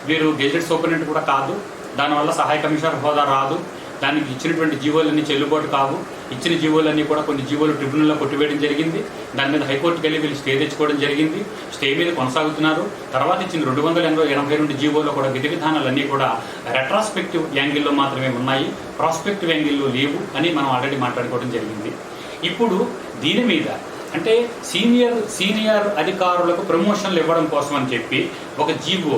వీరు గెజిటెడ్ సూపరింటెండెంట్ కూడా కాదు, దానివల్ల సహాయ కమిషనర్ హోదా రాదు, దానికి ఇచ్చినటువంటి జీవోలన్నీ చెల్లుబాటు కావు. ఇచ్చిన జీవోలన్నీ కూడా కొన్ని జీవోలు ట్రిబ్యునల్లో కొట్టివేయడం జరిగింది. దాని మీద హైకోర్టుకి వెళ్ళి వీళ్ళు స్టే తెచ్చుకోవడం జరిగింది. స్టే మీద కొనసాగుతున్నారు. తర్వాత ఇచ్చిన 282 జీవోలో కూడా విధి విధానాలన్నీ కూడా రెట్రాస్పెక్టివ్ యాంగిల్లో మాత్రమే ఉన్నాయి, ప్రాస్పెక్టివ్ యాంగిల్లో లేవు అని మనం ఆల్రెడీ మాట్లాడుకోవడం జరిగింది. ఇప్పుడు దీని మీద అంటే సీనియర్ అధికారులకు ప్రమోషన్లు ఇవ్వడం కోసం అని చెప్పి ఒక జీవో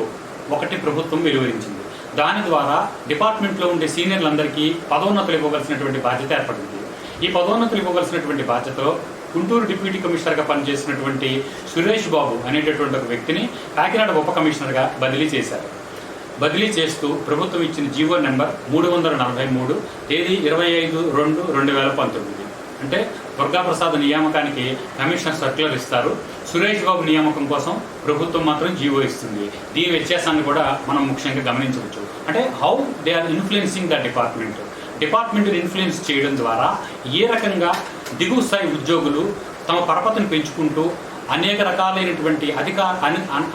ఒకటి ప్రభుత్వం వెలువరించింది. దాని ద్వారా డిపార్ట్మెంట్లో ఉండే సీనియర్లందరికీ పదోన్నతులు ఇవ్వవలసినటువంటి బాధ్యత ఏర్పడింది. ఈ పదోన్నతులు ఇవ్వవలసినటువంటి బాధ్యతలో గుంటూరు డిప్యూటీ కమిషనర్గా పనిచేసినటువంటి సురేష్ బాబు అనేటటువంటి ఒక వ్యక్తిని కాకినాడ ఉప కమిషనర్గా బదిలీ చేశారు. బదిలీ చేస్తూ ప్రభుత్వం ఇచ్చిన జీవో నెంబర్ 343 తేదీ 25/2/2019 అంటే దుర్గాప్రసాద్ నియామకానికి కమిషనర్ సర్క్యులర్ ఇస్తారు, సురేష్ బాబు నియామకం కోసం ప్రభుత్వం మాత్రం జీవో ఇస్తుంది. దీని వ్యత్యాసాన్ని కూడా మనం ముఖ్యంగా గమనించవచ్చు. అంటే how they are influencing the డిపార్ట్మెంట్ని ఇన్ఫ్లుయెన్స్ చేయడం ద్వారా ఏ రకంగా దిగువ స్థాయి ఉద్యోగులు తమ పరపతిని పెంచుకుంటూ అనేక రకాలైనటువంటి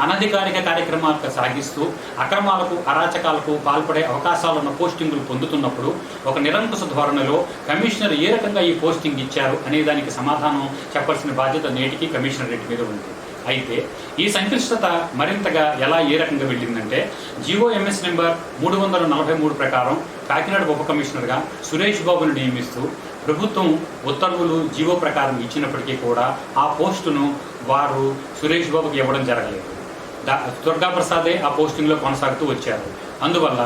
అనధికారిక కార్యక్రమాలకు సాగిస్తూ అక్రమాలకు, అరాచకాలకు పాల్పడే అవకాశాలు ఉన్న పోస్టింగులు పొందుతున్నప్పుడు ఒక నిరంకుశ ధోరణిలో కమిషనర్ ఏ రకంగా ఈ పోస్టింగ్ ఇచ్చారు అనే దానికి సమాధానం చెప్పాల్సిన బాధ్యత నేటికి కమిషనరేట్ మీద ఉంది. అయితే ఈ సంక్లిష్టత మరింతగా ఏ రకంగా వెళ్ళిందంటే జీవోఎంఎస్ నెంబర్ 343 ప్రకారం కాకినాడ ఉప కమిషనర్గా సురేష్ బాబును నియమిస్తూ ప్రభుత్వం ఉత్తర్వులు జీవో ప్రకారం ఇచ్చినప్పటికీ కూడా ఆ పోస్టును వారు సురేష్ బాబుకి ఇవ్వడం జరగలేదు. దుర్గాప్రసాదే ఆ పోస్టింగ్లో కొనసాగుతూ వచ్చారు. అందువల్ల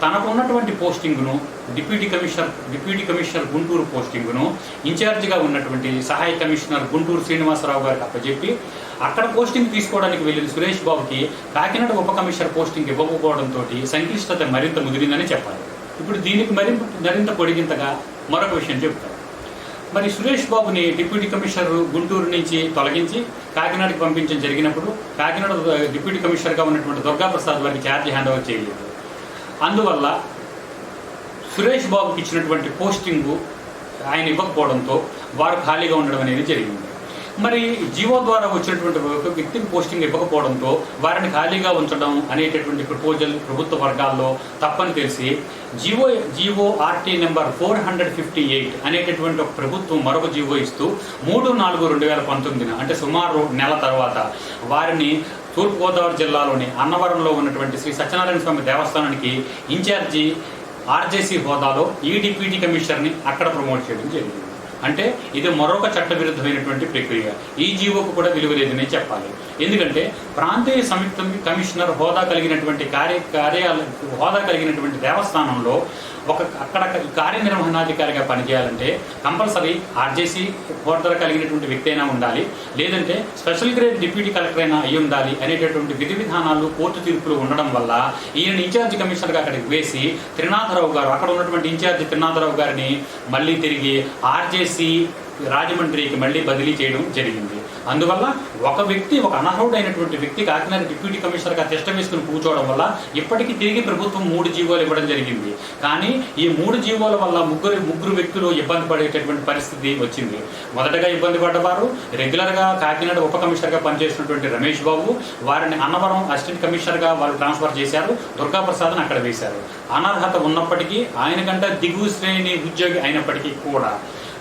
తనకు ఉన్నటువంటి పోస్టింగ్ను డిప్యూటీ కమిషనర్ గుంటూరు పోస్టింగ్ను ఇన్ఛార్జిగా ఉన్నటువంటి సహాయ కమిషనర్ గుంటూరు శ్రీనివాసరావు గారికి అప్పచెప్పి అక్కడ పోస్టింగ్ తీసుకోవడానికి వెళ్ళిన సురేష్ బాబుకి కాకినాడ ఉప కమిషనర్ పోస్టింగ్ ఇవ్వకపోవడంతో సంక్లిష్టత మరింత ముదిరిందని చెప్పాలి. ఇప్పుడు దీనికి మరింత పొడిగింతగా మరొక విషయం చెప్తారు. మరి సురేష్ బాబుని డిప్యూటీ కమిషనర్ గుంటూరు నుంచి తొలగించి కాకినాడకి పంపించడం జరిగినప్పుడు కాకినాడ డిప్యూటీ కమిషనర్గా ఉన్నటువంటి దుర్గాప్రసాద్ వారికి ఛార్జ్ హ్యాండ్ ఓవర్ చేయలేదు. అందువల్ల సురేష్ బాబుకి ఇచ్చినటువంటి పోస్టింగు ఆయన ఇవ్వకపోవడంతో వారు ఖాళీగా ఉండడం అనేది జరిగింది. మరి జీవో ద్వారా వచ్చినటువంటి ఒక వ్యక్తికి పోస్టింగ్ ఇవ్వకపోవడంతో వారిని ఖాళీగా ఉంచడం అనేటటువంటి ప్రపోజల్ ప్రభుత్వ వర్గాల్లో తప్పని తెలిసి జీవో ఆర్టీ నెంబర్ 458 అనేటటువంటి ఒక ప్రభుత్వం మరొక జీవో ఇస్తూ 3/4/2019 అంటే సుమారు నెల తర్వాత వారిని తూర్పుగోదావరి జిల్లాలోని అన్నవరంలో ఉన్నటువంటి శ్రీ సత్యనారాయణ స్వామి దేవస్థానానికి ఇన్ఛార్జి ఆర్జేసీ హోదాలో ఈ డిప్యూటీ కమిషనర్ని అక్కడ ప్రమోట్ చేయడం జరిగింది. అంటే ఇది మరొక చట్టవిరుద్ధమైనటువంటి ప్రక్రియ. ఈ జీవోకు కూడా విలువ లేదని చెప్పాలి. ఎందుకంటే ప్రాంతీయ సంయుక్త కమిషనర్ హోదా కలిగినటువంటి హోదా కలిగినటువంటి దేవస్థానంలో అక్కడ కార్యనిర్వహణాధికారిగా పనిచేయాలంటే కంపల్సరీ ఆర్జేసీ హోదా కలిగినటువంటి వ్యక్తి అయినా ఉండాలి, లేదంటే స్పెషల్ గ్రేడ్ డిప్యూటీ కలెక్టర్ అయినా అయి ఉండాలి అనేటటువంటి విధి విధానాలు కోర్టు తీర్పులు ఉండడం వల్ల ఈయన ఇన్ఛార్జి కమిషనర్గా అక్కడికి వేసి త్రినాథరావు గారు అక్కడ ఉన్నటువంటి ఇన్ఛార్జి త్రినాథరావు గారిని మళ్ళీ తిరిగి ఆర్జేసీ రాజమండ్రికి మళ్ళీ బదిలీ చేయడం జరిగింది. అందువల్ల ఒక వ్యక్తి, ఒక అనర్హుడైనటువంటి వ్యక్తి కాకినాడ డిప్యూటీ కమిషనర్గా తిష్ట వేసుకుని కూర్చోవడం వల్ల ఇప్పటికీ తిరిగి ప్రభుత్వం 3 జీవోలు ఇవ్వడం జరిగింది. కానీ ఈ 3 జీవోల వల్ల ముగ్గురు వ్యక్తులు ఇబ్బంది పడేటటువంటి పరిస్థితి వచ్చింది. మొదటగా ఇబ్బంది పడ్డవారు రెగ్యులర్గా కాకినాడ ఉప కమిషనర్గా పనిచేసినటువంటి రమేష్ బాబు. వారిని అన్నవరం అసిస్టెంట్ కమిషనర్గా వాళ్ళు ట్రాన్స్ఫర్ చేశారు. దుర్గాప్రసాద్ని అక్కడ వేశారు. అనర్హత ఉన్నప్పటికీ, ఆయన కంటే దిగువ శ్రేణి ఉద్యోగి అయినప్పటికీ కూడా.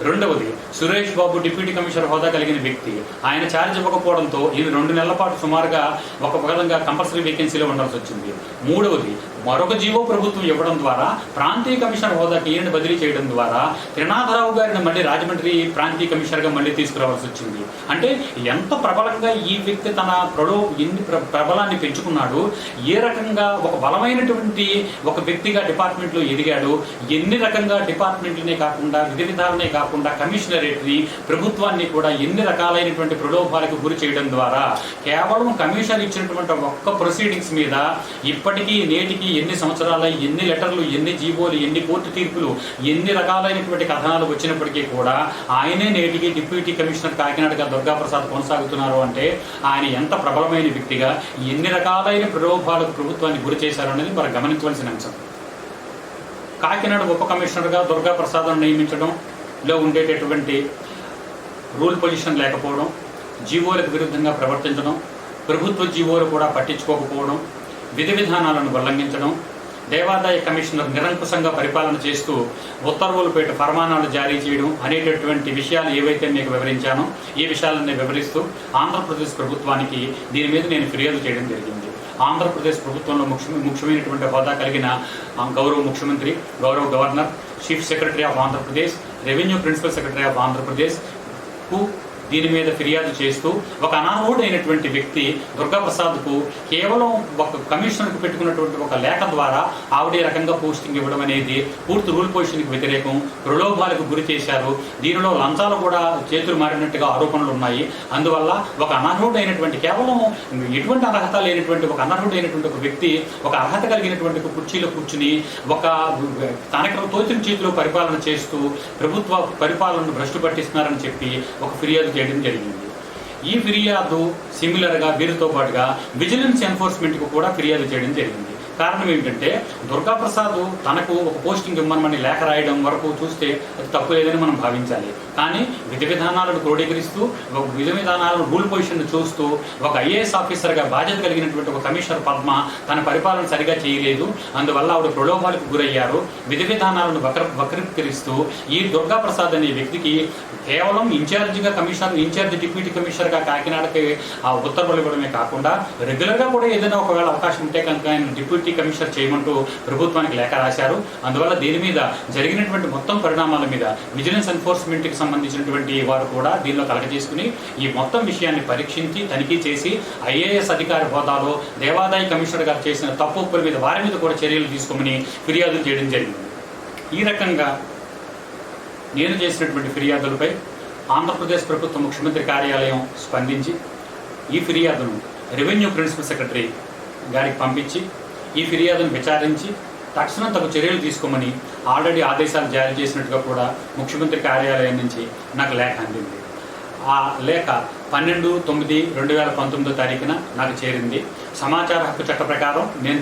రెండవది, సురేష్ బాబు డిప్యూటీ కమిషనర్ హోదా కలిగిన వ్యక్తి. ఆయన ఛార్జ్ ఇవ్వకపోవడంతో ఈయన 2 నెలల పాటు సుమారుగా ఒక విధంగా కంపల్సరీ వేకెన్సీలో ఉండాల్సి వచ్చింది. మూడవది, మరొక జీవో ప్రభుత్వం ఇవ్వడం ద్వారా ప్రాంతీయ కమిషనర్ హోదాకి ఈయన బదిలీ చేయడం ద్వారా త్రినాథరావు గారిని మళ్ళీ రాజమండ్రి ప్రాంతీయ కమిషనర్గా మళ్ళీ తీసుకురావాల్సి వచ్చింది. అంటే ఎంత ప్రబలంగా ఈ వ్యక్తి తన ఎన్ని ప్రబలాన్ని పెంచుకున్నాడు, ఏ రకంగా ఒక బలమైనటువంటి ఒక వ్యక్తిగా డిపార్ట్మెంట్లో ఎదిగాడు, ఎన్ని రకంగా డిపార్ట్మెంట్లనే కాకుండా విధి విధాలనే కాకుండా కమిషనరేట్ని, ప్రభుత్వాన్ని కూడా ఎన్ని రకాలైనటువంటి ప్రలోభాలకు గురి చేయడం ద్వారా కేవలం కమిషనర్ ఇచ్చినటువంటి ఒక్క ప్రొసీడింగ్స్ మీద ఇప్పటికీ నేటికి ఎన్ని సంవత్సరాల, ఎన్ని లెటర్లు, ఎన్ని జీవోలు, ఎన్ని కోర్టు తీర్పులు, ఎన్ని రకాలైనటువంటి కథనాలు వచ్చినప్పటికీ కూడా ఆయనే నేటికి డిప్యూటీ కమిషనర్ కాకినాడగా దుర్గాప్రసాద్ కొనసాగుతున్నారు. అంటే ఆయన ఎంత ప్రబలమైన వ్యక్తిగా, ఎన్ని రకాలైన ప్రలోభాలకు ప్రభుత్వాన్ని గురి చేశారు అనేది మనం గమనించవలసిన అంశం. కాకినాడ ఉప కమిషనర్గా దుర్గాప్రసాద్ను నియమించడంలో ఉండేటటువంటి రూల్ పొజిషన్ లేకపోవడం, జీవోలకు విరుద్ధంగా ప్రవర్తించడం, ప్రభుత్వ జీవోలు కూడా పట్టించుకోకపోవడం, విధి విధానాలను ఉల్లంఘించడం, దేవాదాయ కమిషనర్ నిరంకుశంగా పరిపాలన చేస్తూ ఉత్తర్వులపేట ఫర్మానాలు జారీ చేయడం అనేటటువంటి విషయాలు ఏవైతే మీకు వివరించానో ఈ విషయాలన్నీ వివరిస్తూ ఆంధ్రప్రదేశ్ ప్రభుత్వానికి దీని మీద నేను ఫిర్యాదు చేయడం జరిగింది. ఆంధ్రప్రదేశ్ ప్రభుత్వంలో ముఖ్యమైనటువంటి హోదా కలిగిన గౌరవ ముఖ్యమంత్రి, గౌరవ governor, chief secretary of Andhra Pradesh, revenue principal secretary of ఆంధ్రప్రదేశ్కు దీని మీద ఫిర్యాదు చేస్తూ ఒక అనర్హుడైనటువంటి వ్యక్తి దుర్గాప్రసాద్కు కేవలం ఒక కమిషనర్కు పెట్టుకున్నటువంటి ఒక లేఖ ద్వారా ఆవిడే రకంగా పోస్టింగ్ ఇవ్వడం అనేది పూర్తి రూల్ పొజిషన్కి వ్యతిరేకం, ప్రలోభాలకు గురి చేశారు. దీనిలో లంచాలు కూడా చేతులు మారినట్టుగా ఆరోపణలు ఉన్నాయి. అందువల్ల ఒక అనర్హుడైనటువంటి, కేవలం ఎటువంటి అర్హత లేనటువంటి ఒక అనర్హుడైనటువంటి ఒక వ్యక్తి ఒక అర్హత కలిగినటువంటి ఒక కుర్చీలో కూర్చుని ఒక తనకు తోచిన చేతిలో పరిపాలన చేస్తూ ప్రభుత్వ పరిపాలనను భ్రష్టు పట్టిస్తున్నారని చెప్పి ఒక ఫిర్యాదు చేయడం జరిగింది. ఈ ఫిర్యాదు సిమిలర్గా వీరితో పాటుగా విజిలెన్స్ ఎన్ఫోర్స్మెంట్కు కూడా ఫిర్యాదు చేయడం జరిగింది. కారణం ఏమిటంటే దుర్గాప్రసాద్ తనకు ఒక పోస్టింగ్ ఇవ్వమని లేఖ రాయడం వరకు చూస్తే అది తప్పు లేదని మనం భావించాలి. కానీ విధి విధానాలను క్రోడీకరిస్తూ, ఒక విధి విధానాలను రూల్ పొజిషన్ చూస్తూ ఒక ఐఏఎస్ ఆఫీసర్గా బాధ్యత కలిగినటువంటి ఒక కమిషనర్ పద్మ తన పరిపాలన సరిగా చేయలేదు, అందువల్ల ఆవిడ ప్రలోభాలకు గురయ్యారు. విధి విధానాలను వక్రీకరిస్తూ ఈ దుర్గాప్రసాద్ అనే వ్యక్తికి కేవలం ఇన్ఛార్జ్ డిప్యూటీ కమిషనర్గా కాకినాడకి ఆ ఉత్తర్వులు ఇవ్వడమే కాకుండా రెగ్యులర్గా కూడా ఏదైనా ఒకవేళ అవకాశం ఉంటే కనుక ఆయన డిప్యూటీ కమిషనర్ చేయమంటూ ప్రభుత్వానికి లేఖ రాశారు. అందువల్ల దీని మీద జరిగినటువంటి మొత్తం పరిణామాల మీద విజిలెన్స్ ఎన్ఫోర్స్మెంట్కి సంబంధించినటువంటి వారు కూడా దీనిలో కలగజేసుకుని ఈ మొత్తం విషయాన్ని పరీక్షించి తనిఖీ చేసి ఐఏఎస్ అధికారి హోదాలో దేవాదాయ కమిషనర్ గారు చేసిన తప్పుల మీద వారి మీద కూడా చర్యలు తీసుకోమని ఫిర్యాదులు చేయడం జరిగింది. ఈ రకంగా నేను చేసినటువంటి ఫిర్యాదులపై ఆంధ్రప్రదేశ్ ప్రభుత్వ ముఖ్యమంత్రి కార్యాలయం స్పందించి ఈ ఫిర్యాదును రెవెన్యూ ప్రిన్సిపల్ సెక్రటరీ గారికి పంపించి ఈ ఫిర్యాదును విచారించి తక్షణం తగు చర్యలు తీసుకోమని ఆల్రెడీ ఆదేశాలు జారీ చేసినట్టుగా కూడా ముఖ్యమంత్రి కార్యాలయం నుంచి నాకు లేఖ అందింది. ఆ లేఖ 12/9/2019 తారీఖున నాకు చేరింది. సమాచార హక్కు చట్ట ప్రకారం నేను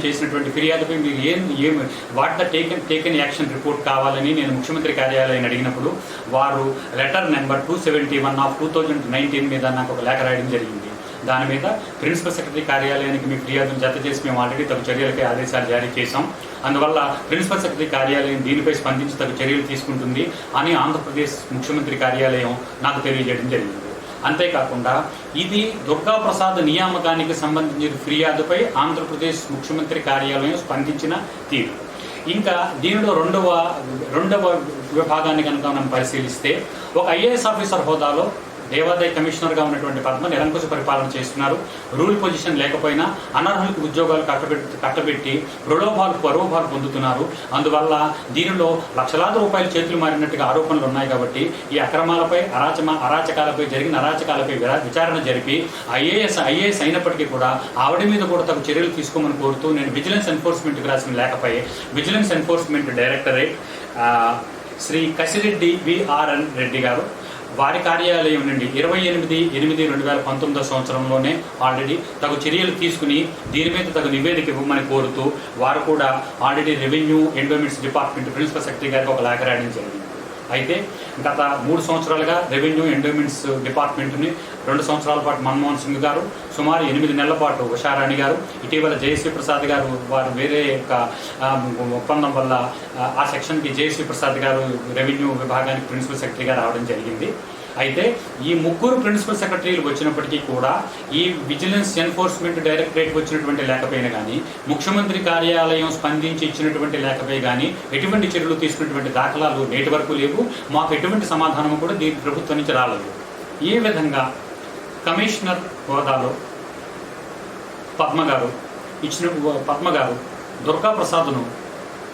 చేసినటువంటి ఫిర్యాదుపై మీరు what the taken action report కావాలని నేను ముఖ్యమంత్రి కార్యాలయాన్ని అడిగినప్పుడు వారు లెటర్ నెంబర్ 271/2019 మీద నాకు ఒక లేఖ రాయడం జరిగింది. దాని మీద ప్రిన్సిపల్ సెక్రటరీ కార్యాలయానికి మీ ఫిర్యాదును జత చేసి మేము ఆల్రెడీ తగు చర్యలపై ఆదేశాలు జారీ చేశాం. అందువల్ల ప్రిన్సిపల్ సెక్రటరీ కార్యాలయం దీనిపై స్పందించి తగు చర్యలు తీసుకుంటుంది అని ఆంధ్రప్రదేశ్ ముఖ్యమంత్రి కార్యాలయం నాకు తెలియజేయడం జరిగింది. అంతేకాకుండా ఇది దుర్గాప్రసాద్ నియామకానికి సంబంధించిన ఫిర్యాదుపై ఆంధ్రప్రదేశ్ ముఖ్యమంత్రి కార్యాలయం స్పందించిన తీరు. ఇంకా దీనిలో రెండవ విభాగాన్ని కనుక మనం పరిశీలిస్తే ఒక ఐఏఎస్ ఆఫీసర్ హోదాలో దేవాదాయ కమిషనర్గా ఉన్నటువంటి పద్మ నిరంకుశ పరిపాలన చేస్తున్నారు. రూల్ పొజిషన్ లేకపోయినా అనర్హులకు ఉద్యోగాలు కట్టబెట్టి పరోభాలు పొందుతున్నారు. అందువల్ల దీనిలో లక్షలాది రూపాయలు చేతులు మారినట్టుగా ఆరోపణలు ఉన్నాయి. కాబట్టి ఈ అక్రమాలపై అరాచకాలపై జరిగిన అరాచకాలపై విచారణ జరిపి ఐఏఎస్ అయినప్పటికీ కూడా ఆవిడ మీద కూడా తగు చర్యలు తీసుకోమని కోరుతూ నేను విజిలెన్స్ ఎన్ఫోర్స్మెంట్కి రాసిన లేఖపై vigilance enforcement directorate Shri Kasireddy V R N Reddy గారు వారి కార్యాలయం నుండి 28/8/2019 సంవత్సరంలోనే ఆల్రెడీ తగు చర్యలు తీసుకుని దీని మీద తగు నివేదిక ఇవ్వమని కోరుతూ వారు కూడా already revenue endowments department principal secretary గారికి ఒక లేఖ రాయడం జరిగింది. అయితే గత 3 సంవత్సరాలుగా రెవెన్యూ ఎండోమెంట్స్ డిపార్ట్మెంట్ని 2 సంవత్సరాల పాటు మన్మోహన్ సింగ్ గారు, సుమారు 8 నెలల పాటు ఉషారాణి గారు, ఇటీవల జయశ్రీ ప్రసాద్ గారు వారు వేరే యొక్క ఒప్పందం వల్ల ఆ సెక్షన్కి జయశ్రీ ప్రసాద్ గారు రెవెన్యూ విభాగానికి ప్రిన్సిపల్ సెక్రటరీగా రావడం జరిగింది. అయితే ఈ 3 ప్రిన్సిపల్ సెక్రటరీలు వచ్చినప్పటికీ కూడా ఈ విజిలెన్స్ ఎన్ఫోర్స్మెంట్ డైరెక్టరేట్ వచ్చినటువంటి లేఖపైన కానీ, ముఖ్యమంత్రి కార్యాలయం స్పందించి ఇచ్చినటువంటి లేఖపై కానీ ఎటువంటి చర్యలు తీసుకున్నటువంటి దాఖలాలు నేటి వరకు లేవు. మాకు ఎటువంటి సమాధానం కూడా దీని ప్రభుత్వం నుంచి రాలేదు. ఈ విధంగా కమిషనర్ హోదాలో పద్మ గారు దుర్గా ప్రసాద్ను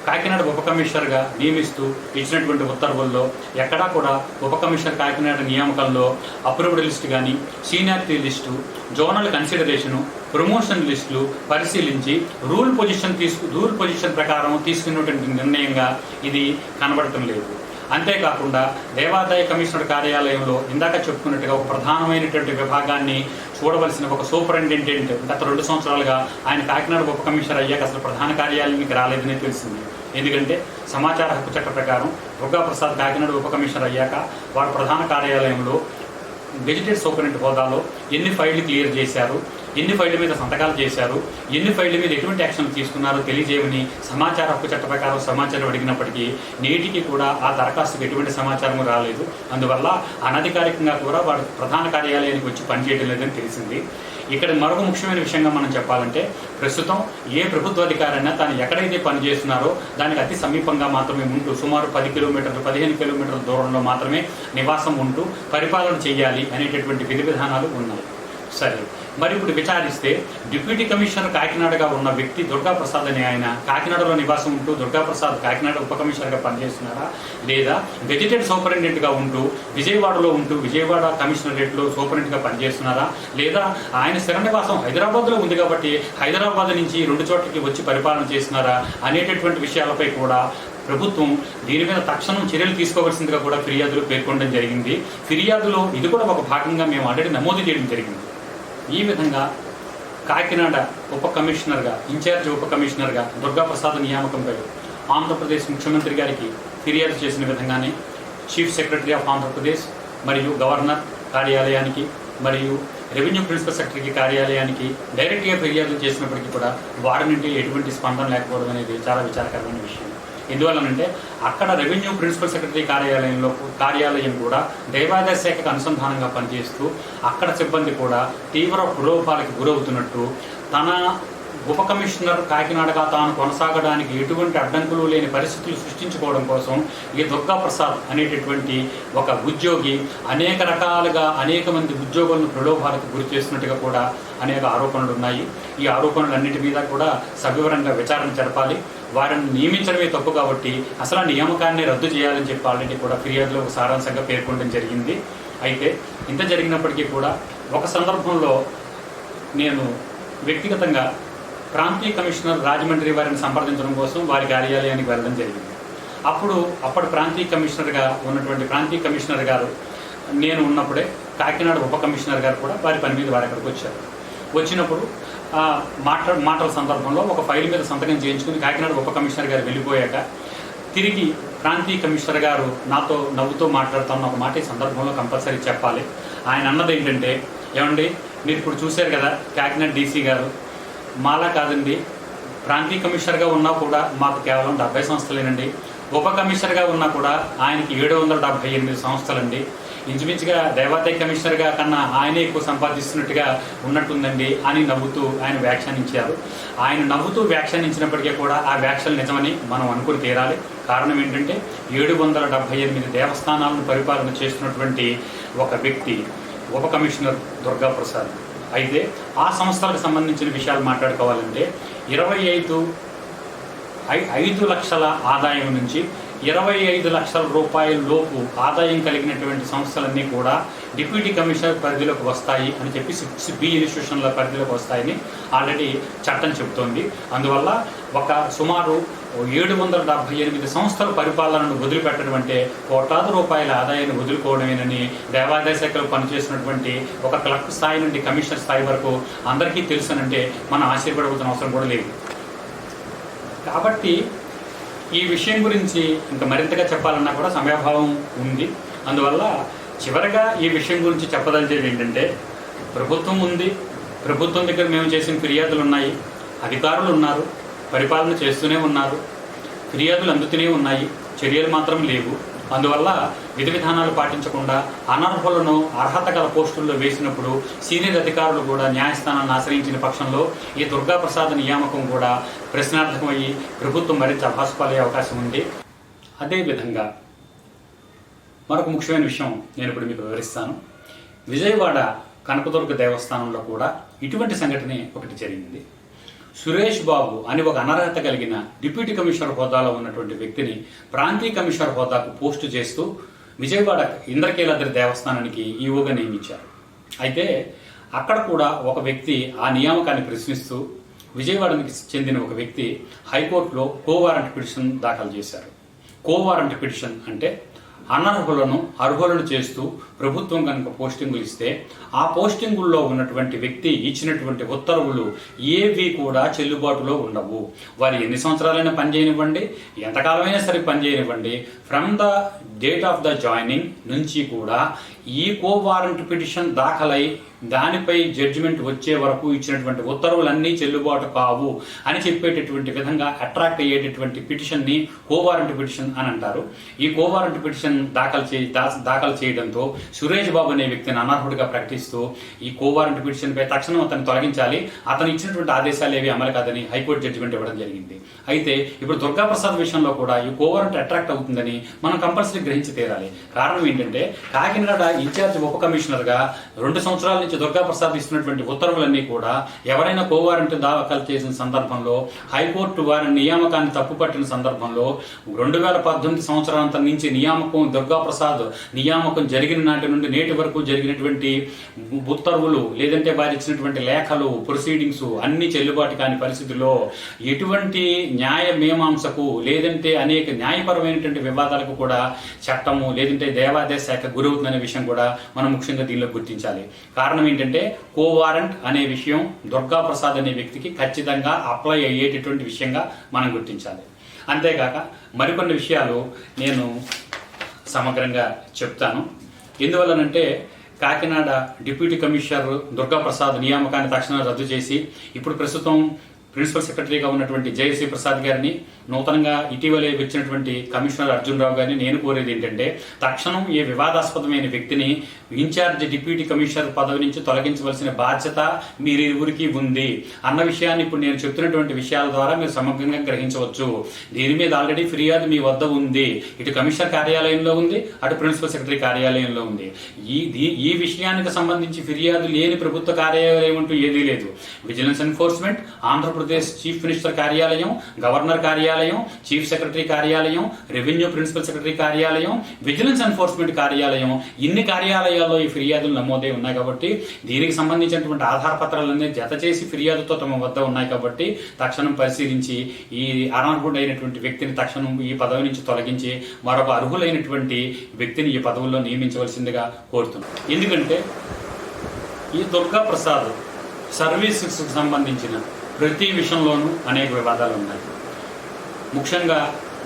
కాకినాడ ఉప కమిషనర్గా నియమిస్తూ ఇచ్చినటువంటి ఉత్తర్వుల్లో ఎక్కడా కూడా ఉప కమిషనర్ కాకినాడ నియామకంలో అప్రూవ్డ్ లిస్టు కానీ, సీనియారిటీ లిస్టు, జోనల్ కన్సిడరేషను, ప్రమోషన్ లిస్టులు పరిశీలించి రూల్ పొజిషన్ ప్రకారం తీసుకున్నటువంటి నిర్ణయంగా ఇది కనబడటం లేదు. అంతేకాకుండా దేవాదాయ కమిషనర్ కార్యాలయంలో ఇందాక చెప్పుకున్నట్టుగా ఒక ప్రధానమైనటువంటి విభాగాన్ని చూడవలసిన ఒక సూపరింటెండెంట్ గత 2 సంవత్సరాలుగా ఆయన కాకినాడ ఉప కమిషనర్ అయ్యాక అసలు ప్రధాన కార్యాలయానికి రాలేదని తెలిసింది. ఎందుకంటే సమాచార హక్కు చట్ట ప్రకారం దుర్గా ప్రసాద్ కాకినాడ ఉప కమిషనర్ అయ్యాక వారు ప్రధాన కార్యాలయంలో గెజిటెడ్ సూపరింటెండెంట్ హోదాలో ఎన్ని ఫైళ్లు క్లియర్ చేశారు, ఎన్ని ఫైళ్ల మీద సంతకాలు చేశారు, ఎన్ని ఫైళ్ల మీద ఎటువంటి యాక్షన్లు తీసుకున్నారో తెలియజేయమని సమాచార హక్కు చట్ట ప్రకారం సమాచారం అడిగినప్పటికీ నేటికి కూడా ఆ దరఖాస్తుకు ఎటువంటి సమాచారం రాలేదు. అందువల్ల అనధికారికంగా కూడా వాడు ప్రధాన కార్యాలయానికి వచ్చి పనిచేయడం లేదని తెలిసింది. ఇక్కడ మరొక ముఖ్యమైన విషయంగా మనం చెప్పాలంటే ప్రస్తుతం ఏ ప్రభుత్వ అధికారైనా తాను ఎక్కడైతే పనిచేస్తున్నారో దానికి అతి సమీపంగా మాత్రమే ఉంటూ సుమారు 10 కిలోమీటర్లు 15 కిలోమీటర్ల దూరంలో మాత్రమే నివాసం ఉంటూ పరిపాలన చేయాలి అనేటటువంటి విధి విధానాలు ఉన్నాయి. సరే, మరి ఇప్పుడు విచారిస్తే డిప్యూటీ కమిషనర్ కాకినాడగా ఉన్న వ్యక్తి దుర్గా ప్రసాద్ అనే ఆయన కాకినాడలో నివాసం ఉంటూ దుర్గా ప్రసాద్ కాకినాడ ఉప కమిషనర్గా పనిచేస్తున్నారా, లేదా గెజిటెడ్ సూపరింటెండెంట్గా ఉంటూ విజయవాడలో ఉంటూ విజయవాడ కమిషనరేట్లో సూపరింటెండెంట్గా పనిచేస్తున్నారా, లేదా ఆయన స్థిర నివాసం హైదరాబాద్లో ఉంది కాబట్టి హైదరాబాద్ నుంచి 2 చోట్లకి వచ్చి పరిపాలన చేస్తున్నారా అనేటటువంటి విషయాలపై కూడా ప్రభుత్వం దీని మీద తక్షణం చర్యలు తీసుకోవాల్సిందిగా కూడా ఫిర్యాదులు పేర్కొనడం జరిగింది. ఫిర్యాదులో ఇది కూడా ఒక భాగంగా మేము ఆల్రెడీ నమోదు చేయడం జరిగింది. ఈ విధంగా కాకినాడ ఉప కమిషనర్గా ఇన్ఛార్జ్ ఉప కమిషనర్గా దుర్గా ప్రసాద్ నియామకంపై ఆంధ్రప్రదేశ్ ముఖ్యమంత్రి గారికి ఫిర్యాదు చేసిన విధంగానే చీఫ్ సెక్రటరీ ఆఫ్ ఆంధ్రప్రదేశ్ మరియు గవర్నర్ కార్యాలయానికి మరియు రెవెన్యూ ప్రిన్సిపల్ సెక్రటరీ కార్యాలయానికి డైరెక్ట్గా ఫిర్యాదులు చేసినప్పటికీ కూడా వారి నుండి ఎటువంటి స్పందన లేకపోవడం అనేది చాలా విచారకరమైన విషయం. ఎందువల్లనంటే అక్కడ రెవెన్యూ ప్రిన్సిపల్ సెక్రటరీ కార్యాలయం కూడా దేవాదాయ శాఖకు అనుసంధానంగా పనిచేస్తూ అక్కడ సిబ్బంది కూడా తీవ్ర ప్రలోభాలకు గురవుతున్నట్టు, తన ఉప కమిషనర్ కాకినాడగా తాను కొనసాగడానికి ఎటువంటి అడ్డంకులు లేని పరిస్థితులు సృష్టించుకోవడం కోసం ఈ దుర్గా ప్రసాద్ అనేటటువంటి ఒక ఉద్యోగి అనేక రకాలుగా అనేక మంది ఉద్యోగులను ప్రలోభాలకు గురి చేస్తున్నట్టుగా కూడా అనేక ఆరోపణలు ఉన్నాయి. ఈ ఆరోపణలన్నిటి మీద కూడా సవివరంగా విచారణ జరపాలి. వారిని నియమించడమే తప్పు కాబట్టి అసలు ఆ నియామకాన్ని రద్దు చేయాలని చెప్పి ఆల్రెడీ కూడా ఫిర్యాదులో ఒక సారాంశంగా పేర్కొనడం జరిగింది. అయితే ఇంత జరిగినప్పటికీ కూడా ఒక సందర్భంలో నేను వ్యక్తిగతంగా ప్రాంతీయ కమిషనర్ రాజమండ్రి వారిని సంప్రదించడం కోసం వారి కార్యాలయానికి వెళ్ళడం జరిగింది. అప్పటి ప్రాంతీయ కమిషనర్గా ఉన్నటువంటి ప్రాంతీయ కమిషనర్ గారు నేను ఉన్నప్పుడే కాకినాడ ఉప కమిషనర్ గారు కూడా వారి పని మీద వారు అక్కడికి వచ్చారు. వచ్చినప్పుడు మాటల సందర్భంలో ఒక ఫైల్ మీద సంతకం చేయించుకుని కాకినాడ ఉప కమిషనర్ గారు వెళ్ళిపోయాక తిరిగి ప్రాంతీయ కమిషనర్ గారు నాతో నవ్వుతూ మాట్లాడుతున్న ఒక మాట ఈ సందర్భంలో కంపల్సరీ చెప్పాలి. ఆయన అన్నది ఏంటంటే, ఏమండి మీరు ఇప్పుడు చూశారు కదా కాకినాడ డీసీ గారు మాలా కాదండి, ప్రాంతీయ కమిషనర్గా ఉన్నా కూడా మాకు కేవలం 70 సంస్థలేనండి, ఉప కమిషనర్గా ఉన్నా కూడా ఆయనకి 778 సంస్థలండి, ఇంచుమించుగా దేవాదాయ కమిషనర్గా కన్నా ఆయనే ఎక్కువ సంపాదిస్తున్నట్టుగా ఉన్నట్టుందండి అని నవ్వుతూ ఆయన వ్యాఖ్యానించారు. ఆయన నవ్వుతూ వ్యాఖ్యానించినప్పటికీ కూడా ఆ వ్యాఖ్యలు నిజమని మనం అనుకుని తీరాలి. కారణం ఏంటంటే 778 దేవస్థానాలను పరిపాలన చేస్తున్నటువంటి ఒక వ్యక్తి ఉప కమిషనర్ దుర్గా ప్రసాద్. అయితే ఆ సంస్థలకు సంబంధించిన విషయాలు మాట్లాడుకోవాలంటే 5 లక్షల ఆదాయం నుంచి 25 లక్షల రూపాయల లోపు ఆదాయం కలిగినటువంటి సంస్థలన్నీ కూడా డిప్యూటీ కమిషనర్ పరిధిలోకి వస్తాయి అని చెప్పి 6B ఇన్స్టిట్యూషన్ల పరిధిలోకి వస్తాయని ఆల్రెడీ చట్టం చెబుతోంది. అందువల్ల ఒక సుమారు 778 సంస్థల పరిపాలనను వదిలిపెట్టడం అంటే కోట్లాది రూపాయల ఆదాయాన్ని వదులుకోవడమేనని దేవాదాయ శాఖలో పనిచేసినటువంటి ఒక క్లర్క్ స్థాయి నుండి కమిషనర్ స్థాయి వరకు అందరికీ తెలుసనంటే మనం ఆశ్చర్యపడవలసిన అవసరం కూడా లేదు. కాబట్టి ఈ విషయం గురించి ఇంకా మరింతగా చెప్పాలన్నా కూడా సమయాభావం ఉంది. అందువల్ల చివరగా ఈ విషయం గురించి చెప్పదలిచేది ఏంటంటే, ప్రభుత్వం ఉంది, ప్రభుత్వం దగ్గర మేము చేసిన ఫిర్యాదులు ఉన్నాయి, అధికారులు ఉన్నారు, పరిపాలన చేస్తూనే ఉన్నారు, ఫిర్యాదులు అందుతూనే ఉన్నాయి, చర్యలు మాత్రం లేవు. అందువల్ల విధి విధానాలు పాటించకుండా అనర్హులను అర్హత గల పోస్టుల్లో వేసినప్పుడు సీనియర్ అధికారులు కూడా న్యాయస్థానాన్ని ఆశ్రయించిన పక్షంలో ఈ దుర్గాప్రసాద్ నియామకం కూడా ప్రశ్నార్థకమయ్యి ప్రభుత్వం మరింత అభాసుపాలయ్యే అవకాశం ఉంది. అదేవిధంగా మరొక ముఖ్యమైన విషయం నేను ఇప్పుడు మీకు వివరిస్తాను. విజయవాడ కనకదుర్గ దేవస్థానంలో కూడా ఇటువంటి సంఘటన ఒకటి జరిగింది. సురేష్ బాబు అని ఒక అనర్హత కలిగిన డిప్యూటీ కమిషనర్ హోదాలో ఉన్నటువంటి వ్యక్తిని ప్రాంతీయ కమిషనర్ హోదాకు పోస్టు చేస్తూ విజయవాడ ఇంద్రకీలాద్రి దేవస్థానానికి ఈవోగా నియమించారు. అయితే అక్కడ కూడా ఒక వ్యక్తి ఆ నియామకాన్ని ప్రశ్నిస్తూ విజయవాడకి చెందిన ఒక వ్యక్తి హైకోర్టులో కోవారెంట్ పిటిషన్ దాఖలు చేశారు. కోవారెంట్ పిటిషన్ అంటే అనర్హులను అర్హులను చేస్తూ ప్రభుత్వం కనుక పోస్టింగులు ఇస్తే ఆ పోస్టింగుల్లో ఉన్నటువంటి వ్యక్తి ఇచ్చినటువంటి ఉత్తర్వులు ఏవి కూడా చెల్లుబాటులో ఉండవు. వారు ఎన్ని సంవత్సరాలైనా పనిచేయనివ్వండి, ఎంతకాలమైనా సరే పనిచేయనివ్వండి, from the date of the joining నుంచి కూడా ఈ కోవారెంట్ పిటిషన్ దాఖలై దానిపై జడ్జిమెంట్ వచ్చే వరకు ఇచ్చినటువంటి ఉత్తర్వులన్నీ చెల్లుబాటు కావు అని చెప్పేటటువంటి విధంగా అట్రాక్ట్ అయ్యేటటువంటి పిటిషన్ని కోవారెంట్ పిటిషన్ అని అంటారు. ఈ కోవారెంట్ పిటిషన్ దాఖలు చేయడంతో సురేష్ బాబు అనే వ్యక్తిని అనర్హుడిగా ప్రకటిస్తూ ఈ కోవారెంట్ పిటిషన్పై తక్షణం అతను తొలగించాలి, అతను ఇచ్చినటువంటి ఆదేశాలు ఏవి అమలు కాదని హైకోర్టు జడ్జిమెంట్ ఇవ్వడం జరిగింది. అయితే ఇప్పుడు దుర్గాప్రసాద్ విషయంలో కూడా ఈ కోవారెంట్ అట్రాక్ట్ అవుతుందని మనం కంపల్సరీ గ్రహించి తీరాలి. కారణం ఏంటంటే కాకినాడ ఇన్ఛార్జ్ ఉప కమిషనర్గా 2 సంవత్సరాల నుంచి దుర్గాప్రసాద్ ఇస్తున్నటువంటి ఉత్తర్వులన్నీ కూడా ఎవరైనా కోవారెంట్ దాఖలు చేసిన సందర్భంలో హైకోర్టు వారి నియామకాన్ని తప్పుపట్టిన సందర్భంలో 2018 సంవత్సరాంతం నుంచి దుర్గాప్రసాద్ నియామకం జరిగిన నాటి నుండి నేటి వరకు జరిగినటువంటి ఉత్తర్వులు లేదంటే వారు ఇచ్చినటువంటి లేఖలు ప్రొసీడింగ్స్ అన్ని చెల్లుబాటు కాని పరిస్థితుల్లో ఎటువంటి న్యాయ మీమాంసకు లేదంటే అనేక న్యాయపరమైనటువంటి వివాదాలకు కూడా చట్టము లేదంటే దేవాదాయ శాఖ గురవుతుందనే విషయం కూడా మనం ముఖ్యంగా దీనిలో గుర్తించాలి. కారణం ఏంటంటే కోవారెంట్ అనే విషయం దుర్గాప్రసాద్ అనే వ్యక్తికి ఖచ్చితంగా అప్లై అయ్యేటటువంటి విషయంగా మనం గుర్తించాలి. అంతేకాక మరికొన్ని విషయాలు నేను సమగ్రంగా చెప్తాను. ఎందువల్లనంటే కాకినాడ డిప్యూటీ కమిషనర్ దుర్గాప్రసాద్ నియామకాన్ని తక్షణం రద్దు చేసి ఇప్పుడు ప్రస్తుతం ప్రిన్సిపల్ సెక్రటరీగా ఉన్నటువంటి జయశ్రీ ప్రసాద్ గారిని నూతనంగా ఇటీవలే వచ్చినటువంటి కమిషనర్ అర్జున్ రావు గారిని నేను కోరేది ఏంటంటే తక్షణం ఈ వివాదాస్పదమైన వ్యక్తిని ఇన్ఛార్జ్ డిప్యూటీ కమిషనర్ పదవి నుంచి తొలగించవలసిన బాధ్యత మీరిరువురికి ఉంది అన్న విషయాన్ని ఇప్పుడు నేను చెప్తున్నటువంటి విషయాల ద్వారా మీరు సమగ్రంగా గ్రహించవచ్చు. దీని మీద ఆల్రెడీ ఫిర్యాదు మీ వద్ద ఉంది, ఇటు కమిషనర్ కార్యాలయంలో ఉంది, అటు ప్రిన్సిపల్ సెక్రటరీ కార్యాలయంలో ఉంది. ఈ విషయానికి సంబంధించి ఫిర్యాదు లేని ప్రభుత్వ కార్యాలయం అంటూ ఏదీ లేదు. Vigilance enforcement, Andhra Pradesh chief minister కార్యాలయం, గవర్నర్ కార్యాలయం, చీఫ్ సెక్రటరీ కార్యాలయం, రెవెన్యూ ప్రిన్సిపల్ సెక్రటరీ కార్యాలయం, విజిలెన్స్ ఎన్ఫోర్స్మెంట్ కార్యాలయం, ఇన్ని కార్యాలయాల్లో ఈ ఫిర్యాదులు నమోదై ఉన్నాయి. కాబట్టి దీనికి సంబంధించినటువంటి ఆధార పత్రాలన్నీ జత చేసి ఫిర్యాదుతో తమ వద్ద ఉన్నాయి. కాబట్టి తక్షణం పరిశీలించి ఈ అనర్హుడైనటువంటి వ్యక్తిని తక్షణం ఈ పదవి నుంచి తొలగించి మరొక అర్హులైనటువంటి వ్యక్తిని ఈ పదవుల్లో నియమించవలసిందిగా కోరుతున్నాను. ఎందుకంటే ఈ దుర్గాప్రసాద్ సర్వీసెస్కి సంబంధించిన ప్రతి విషయంలోనూ అనేక వివాదాలు ఉన్నాయి. ముఖ్యంగా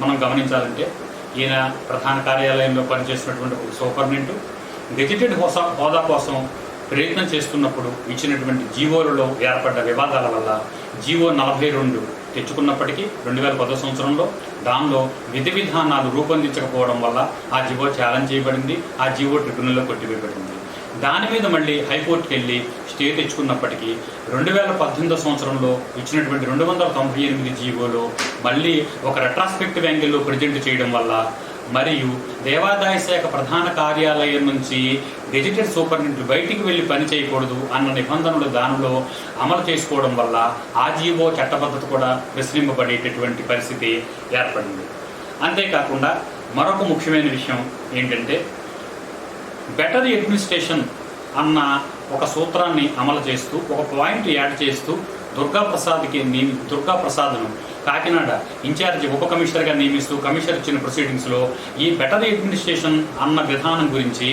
మనం గమనించాలంటే ఈయన ప్రధాన కార్యాలయంలో పనిచేస్తున్నటువంటి ఒక సూపరింటెండెంట్ గెజిటెడ్ హోదా కోసం ప్రయత్నం చేస్తున్నప్పుడు ఇచ్చినటువంటి జీవోలలో ఏర్పడ్డ వివాదాల వల్ల జీవో 42 తెచ్చుకున్నప్పటికీ 2010 సంవత్సరంలో దానిలో విధి విధానాలు రూపొందించకపోవడం వల్ల ఆ జీవో ఛాలెంజ్ చేయబడింది, ఆ జీవో ట్రిబ్యునల్లో కొట్టివేయబడింది. దాని మీద మళ్ళీ హైకోర్టుకి వెళ్ళి స్టే తెచ్చుకున్నప్పటికీ 2018 సంవత్సరంలో ఇచ్చినటువంటి 298 జీవోలో మళ్ళీ ఒక రెట్రాస్పెక్టివ్ యాంగిల్లో ప్రజెంట్ చేయడం వల్ల మరియు దేవాదాయ శాఖ ప్రధాన కార్యాలయం నుంచి గెజిటెడ్ సూపరింటెండెంట్ బయటికి వెళ్ళి పని చేయకూడదు అన్న నిబంధనలు దానిలో అమలు చేసుకోవడం వల్ల ఆ జీవో చట్టబద్ధత కూడా ప్రశ్నింపబడేటటువంటి పరిస్థితి ఏర్పడింది. అంతేకాకుండా మరొక ముఖ్యమైన విషయం ఏంటంటే బెటర్ అడ్మినిస్ట్రేషన్ అన్న ఒక సూత్రాన్ని అమలు చేస్తూ ఒక పాయింట్ యాడ్ చేస్తూ దుర్గాప్రసాద్ను కాకినాడ ఇన్ఛార్జి ఉప కమిషనర్గా నియమిస్తూ కమిషనర్ ఇచ్చిన ప్రొసీడింగ్స్లో ఈ బెటర్ అడ్మినిస్ట్రేషన్ అన్న విధానం గురించి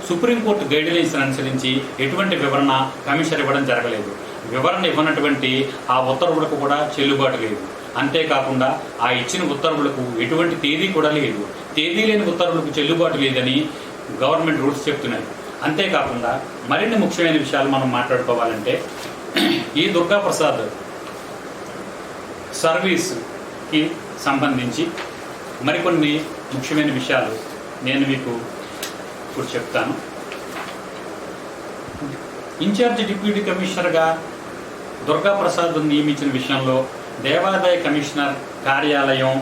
సుప్రీంకోర్టు గైడ్లైన్స్ అనుసరించి ఎటువంటి వివరణ కమిషనర్ ఇవ్వడం జరగలేదు. వివరణ ఇవ్వనటువంటి ఆ ఉత్తర్వులకు కూడా చెల్లుబాటు లేదు. అంతేకాకుండా ఆ ఇచ్చిన ఉత్తర్వులకు ఎటువంటి తేదీ కూడా లేదు. తేదీ లేని ఉత్తర్వులకు చెల్లుబాటు లేదని గవర్నమెంట్ రూల్స్ చెప్తున్నాయి. అంతేకాకుండా మరిన్ని ముఖ్యమైన విషయాలు మనం మాట్లాడుకోవాలంటే ఈ దుర్గాప్రసాద్ సర్వీస్కి సంబంధించి మరికొన్ని ముఖ్యమైన విషయాలు నేను మీకు ఇప్పుడు చెప్తాను. ఇన్ఛార్జ్ డిప్యూటీ కమిషనర్గా దుర్గాప్రసాద్ నియమించిన విషయంలో దేవాదాయ కమిషనర్ కార్యాలయం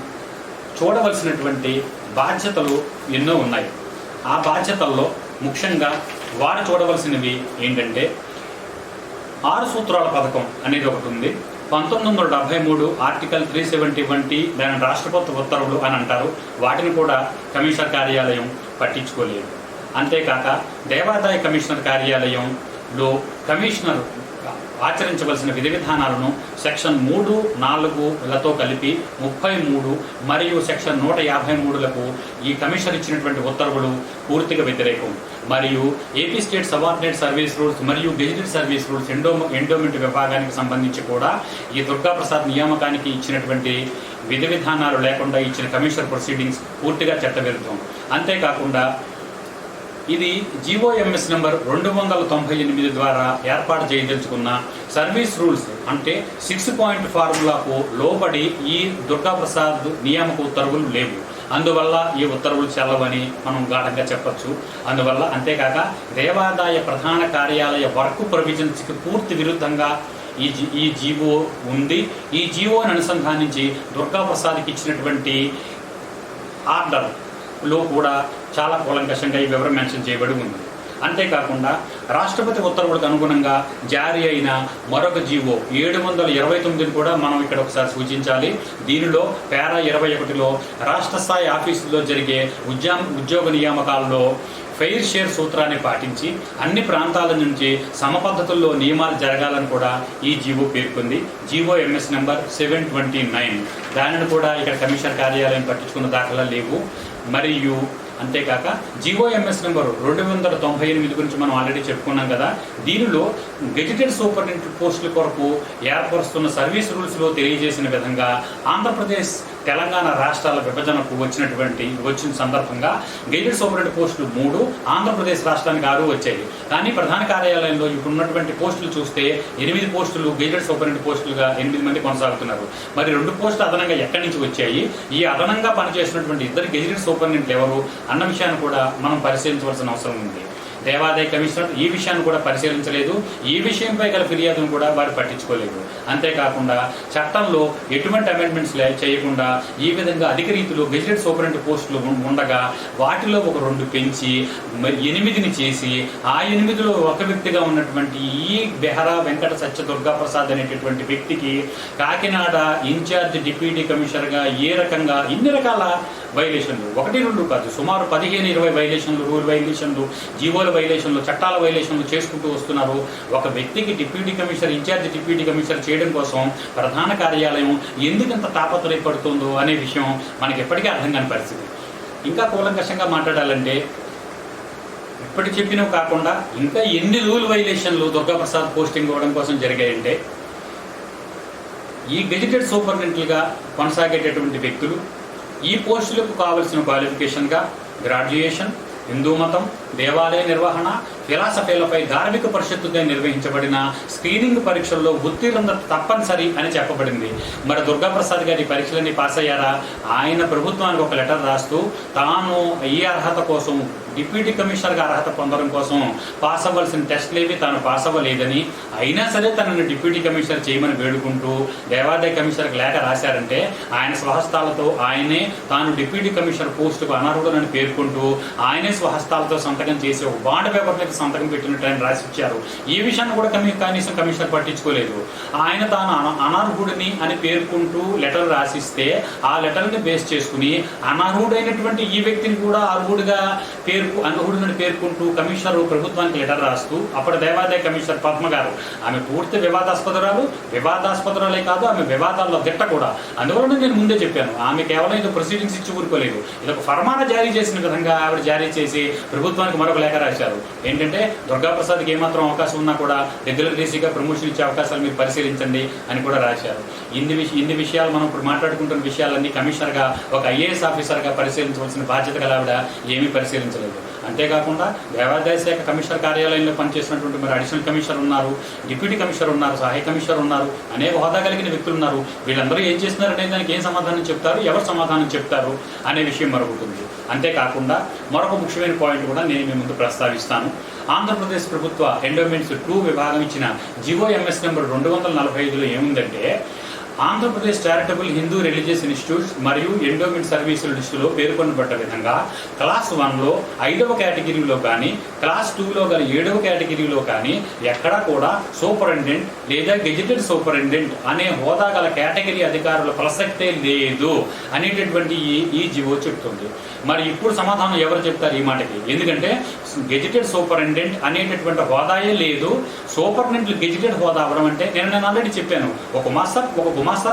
చూడవలసినటువంటి బాధ్యతలు ఎన్నో ఉన్నాయి. ఆ బాధ్యతల్లో ముఖ్యంగా వారు చూడవలసినవి ఏంటంటే 6 సూత్రాల పథకం అనేది ఒకటి ఉంది. 1973 ఆర్టికల్ 371 దాని రాష్ట్రపతి ఉత్తర్వులు అని అంటారు. వాటిని కూడా కమిషనర్ కార్యాలయం పట్టించుకోలేదు. అంతేకాక దేవాదాయ కమిషనర్ కార్యాలయంలో కమిషనర్ ఆచరించవలసిన విధి విధానాలను సెక్షన్ 3, 4లతో కలిపి 33 మరియు సెక్షన్ 153లకు ఈ కమిషనర్ ఇచ్చినటువంటి ఉత్తర్వులు పూర్తిగా వ్యతిరేకం. మరియు AP state subordinate service rules మరియు గెజిటెడ్ సర్వీస్ రూల్స్ ఎండోమెంట్ విభాగానికి సంబంధించి కూడా ఈ దుర్గాప్రసాద్ నియామకానికి ఇచ్చినటువంటి విధి విధానాలు లేకుండా ఇచ్చిన కమిషనర్ ప్రొసీడింగ్స్ పూర్తిగా చట్టవిరుద్ధం. అంతేకాకుండా ఇది జీఓఎంఎస్ నెంబర్ 298 ద్వారా ఏర్పాటు చేయదలుచుకున్న సర్వీస్ రూల్స్ అంటే 6 పాయింట్ ఫార్ములాకు లోబడి ఈ దుర్గాప్రసాద్ నియామక ఉత్తర్వులు లేవు. అందువల్ల ఈ ఉత్తర్వులు చెల్లవని మనం గాఢంగా చెప్పచ్చు. అందువల్ల అంతేకాక దేవాదాయ ప్రధాన కార్యాలయ వర్క్ ప్రొవిజన్స్కి పూర్తి విరుద్ధంగా ఈ జీవో ఉంది. ఈ జీవోని అనుసంధానించి దుర్గాప్రసాద్కి ఇచ్చినటువంటి ఆర్డర్లో కూడా చాలా కూలంకషంగా ఈ వివరం మెన్షన్ చేయబడి ఉంది. అంతేకాకుండా రాష్ట్రపతి ఉత్తర్వులకు అనుగుణంగా జారీ అయిన మరొక జీవో 729 కూడా మనం ఇక్కడ ఒకసారి సూచించాలి. దీనిలో పారా 21లో రాష్ట్ర స్థాయి ఆఫీసుల్లో జరిగే ఉద్యోగ నియామకాల్లో ఫెయిర్ షేర్ సూత్రాన్ని పాటించి అన్ని ప్రాంతాల నుంచి సమపద్ధతుల్లో నియమాలు జరగాలని కూడా ఈ జీవో పేర్కొంది. జీఓఎంఎస్ నెంబర్ 729 దానిని కూడా ఇక్కడ కమిషనర్ కార్యాలయం పట్టించుకున్న దాఖలా లేవు. మరియు అంతేకాక జీఓఎంఎస్ నెంబర్ 298 గురించి మనం ఆల్రెడీ చెప్పుకున్నాం కదా. దీనిలో గెజిటెడ్ సూపరింటెండెంట్ పోస్టుల కొరకు ఏర్పరుస్తున్న సర్వీస్ రూల్స్లో తెలియజేసిన విధంగా ఆంధ్రప్రదేశ్ తెలంగాణ రాష్ట్రాల విభజనకు వచ్చిన సందర్భంగా గెజిటెడ్ సూపరింటెండెంట్ పోస్టులు 3, ఆంధ్రప్రదేశ్ రాష్ట్రానికి 6 వచ్చాయి. కానీ ప్రధాన కార్యాలయంలో ఇప్పుడున్నటువంటి పోస్టులు చూస్తే 8 పోస్టులు గెజిటెడ్ సూపరింటెండెంట్ పోస్టులుగా 8 మంది కొనసాగుతున్నారు. మరి 2 పోస్టులు అదనంగా ఎక్కడి నుంచి వచ్చాయి? ఈ అదనంగా పనిచేసినటువంటి 2 గెజిటెడ్ సూపరింటెండెంట్లు ఎవరు అన్న విషయాన్ని కూడా మనం పరిశీలించవలసిన అవసరం ఉంది. దేవాదాయ కమిషనర్ ఈ విషయాన్ని కూడా పరిశీలించలేదు. ఈ విషయంపై గల ఫిర్యాదును కూడా వారు పట్టించుకోలేదు. అంతేకాకుండా చట్టంలో ఎటువంటి అమెండ్మెంట్స్ చేయకుండా ఈ విధంగా అధిక రీతిలో గెజిటెడ్ సూపరింటెండెంట్ పోస్టులు ఉండగా వాటిలో ఒక 2 పెంచి 8ని చేసి ఆ 8లో ఒక వ్యక్తిగా ఉన్నటువంటి ఈ బెహరా వెంకట సత్య దుర్గాప్రసాద్ అనేటటువంటి వ్యక్తికి కాకినాడ ఇన్ఛార్జ్ డిప్యూటీ కమిషనర్గా ఏ రకంగా ఇన్ని రకాల వైలేషన్లు 1, 2 కాదు సుమారు 15-20 వైలేషన్లు, రూల్ వైలేషన్లు, జీవోల వైలేషన్లు, చట్టాల వైలేషన్లు చేసుకుంటూ వస్తున్నారు. ఒక వ్యక్తికి deputy commissioner incharge deputy commissioner చేయడం కోసం ప్రధాన కార్యాలయం ఎందుకంత తాపత్రయపడుతుందో అనే విషయం మనకి ఎప్పటికీ అర్థం కాని పరిస్థితి. ఇంకా కూలంకషంగా మాట్లాడాలంటే ఇప్పటి చెప్పినవి కాకుండా ఇంకా ఎన్ని రూల్ వైలేషన్లు దుర్గాప్రసాద్ పోస్టింగ్ ఇవ్వడం కోసం జరిగాయంటే ఈ గెజిటెడ్ సూపరింటెండెంట్లుగా కొనసాగేటటువంటి వ్యక్తులు ఈ పోస్టులకు కావలసిన క్వాలిఫికేషన్గా గ్రాడ్యుయేషన్, హిందూ మతం, దేవాలయ నిర్వహణ, ఫిలాసఫీలపై ధార్మిక పరిషత్తుగా నిర్వహించబడిన స్క్రీనింగ్ పరీక్షల్లో ఉత్తీర్ణత తప్పనిసరి అని చెప్పబడింది. మరి దుర్గాప్రసాద్ గారి పరీక్షలన్నీ పాస్ అయ్యారా? ఆయన ప్రభుత్వానికి ఒక లెటర్ రాస్తూ తాను ఈ అర్హత కోసం డిప్యూటీ కమిషనర్గా అర్హత పొందడం కోసం పాస్ అవ్వాల్సిన టెస్ట్లేవి తాను పాస్ అవ్వలేదని అయినా సరే తనను డిప్యూటీ కమిషనర్ చేయమని వేడుకుంటూ దేవాదాయ కమిషనర్కి లేఖ రాశారంటే ఆయన స్వహస్తాలతో ఆయనే తాను డిప్యూటీ కమిషనర్ పోస్టుకు అనర్హుడని పేర్కొంటూ ఆయనే స్వహస్తాలతో సంతకం చేసి ఒక బాండ్ పేపర్ మీద చేత సంతకం పెట్టినట్టు ఆయన రాసి ఇచ్చారు. ఈ విషయాన్ని కూడా కనీసం కమిషనర్ పట్టించుకోలేదు. ఆయన తాను అనర్హుడిని అని పేర్కొంటూ లెటర్ రాసిస్తే ఆ లెటర్ని బేస్ చేసుకుని అనర్హుడైనటువంటి ఈ వ్యక్తిని కూడా అనర్హుడిని పేర్కొంటూ కమిషనర్ ప్రభుత్వానికి లెటర్ రాస్తూ అప్పటి దేవాదాయ కమిషనర్ పద్మ గారు, ఆమె పూర్తి వివాదాస్పదరాలే కాదు, ఆమె వివాదాల్లో దిట్ట కూడా. అందువలన నేను ముందే చెప్పాను, ఆమె కేవలం ఇది ప్రొసీడింగ్స్ ఇచ్చి ఊరుకోలేదు, ఇది ఒక ఫర్మానా జారీ చేసిన విధంగా ఆవిడ జారీ చేసి ప్రభుత్వానికి మరొక లేఖ రాశారు. ఏంటంటే దుర్గాప్రసాద్కి ఏమాత్రం అవకాశం ఉన్నా కూడా రెగ్యులర్ డీసీగా ప్రమోషన్ ఇచ్చే అవకాశాలు మీరు పరిశీలించండి అని కూడా రాశారు. ఇన్ని విషయాలు మనం ఇప్పుడు మాట్లాడుకుంటున్న విషయాలన్నీ కమిషనర్గా ఒక ఐఏఎస్ ఆఫీసర్గా పరిశీలించవలసిన బాధ్యత గల ఆవిడ ఏమీ పరిశీలించలేదు. అంతేకాకుండా దేవాదాయ శాఖ కమిషనర్ కార్యాలయంలో పనిచేసినటువంటి మరి అడిషనల్ కమిషనర్ ఉన్నారు, డిప్యూటీ కమిషనర్ ఉన్నారు, సహాయ కమిషనర్ ఉన్నారు, అనేక హోదా కలిగిన వ్యక్తులు ఉన్నారు. వీళ్ళందరూ ఏం చేస్తున్నారనే దానికి ఏం సమాధానం చెప్తారు, ఎవరు సమాధానం చెప్తారు అనే విషయం మరొకటుంది. అంతేకాకుండా మరొక ముఖ్యమైన పాయింట్ కూడా నేను మీ ముందు ప్రస్తావిస్తాను. ఆంధ్రప్రదేశ్ ప్రభుత్వ ఎండోమెంట్స్ 2 విభాగం ఇచ్చిన జివో ఎంఎస్ నెంబర్ 245లో ఏముందంటే, Andhra Pradesh charitable Hindu religious institutes మరియు ఎండోమెంట్ సర్వీసుల లిస్టులో పేర్కొనబడ్డ విధంగా క్లాస్ 1లో 5వ కేటగిరీలో కానీ, క్లాస్ 2లో గల 7వ కేటగిరీలో కానీ ఎక్కడా కూడా సూపరింటెండెంట్ లేదా గెజిటెడ్ సూపరింటెండెంట్ అనే హోదా గల కేటగిరీ అధికారుల ప్రసక్తే లేదు అనేటటువంటి ఈ జివో చెప్తుంది. మరి ఇప్పుడు సమాధానం ఎవరు చెప్తారు ఈ మాటకి? ఎందుకంటే గెజిటెడ్ సూపరింటెండెంట్ అనేటటువంటి హోదాయే లేదు. సూపరింటెండెంట్ గెజిటెడ్ హోదా అవ్వడం అంటే నేను ఆల్రెడీ చెప్పాను, ఒక గుమాస్తా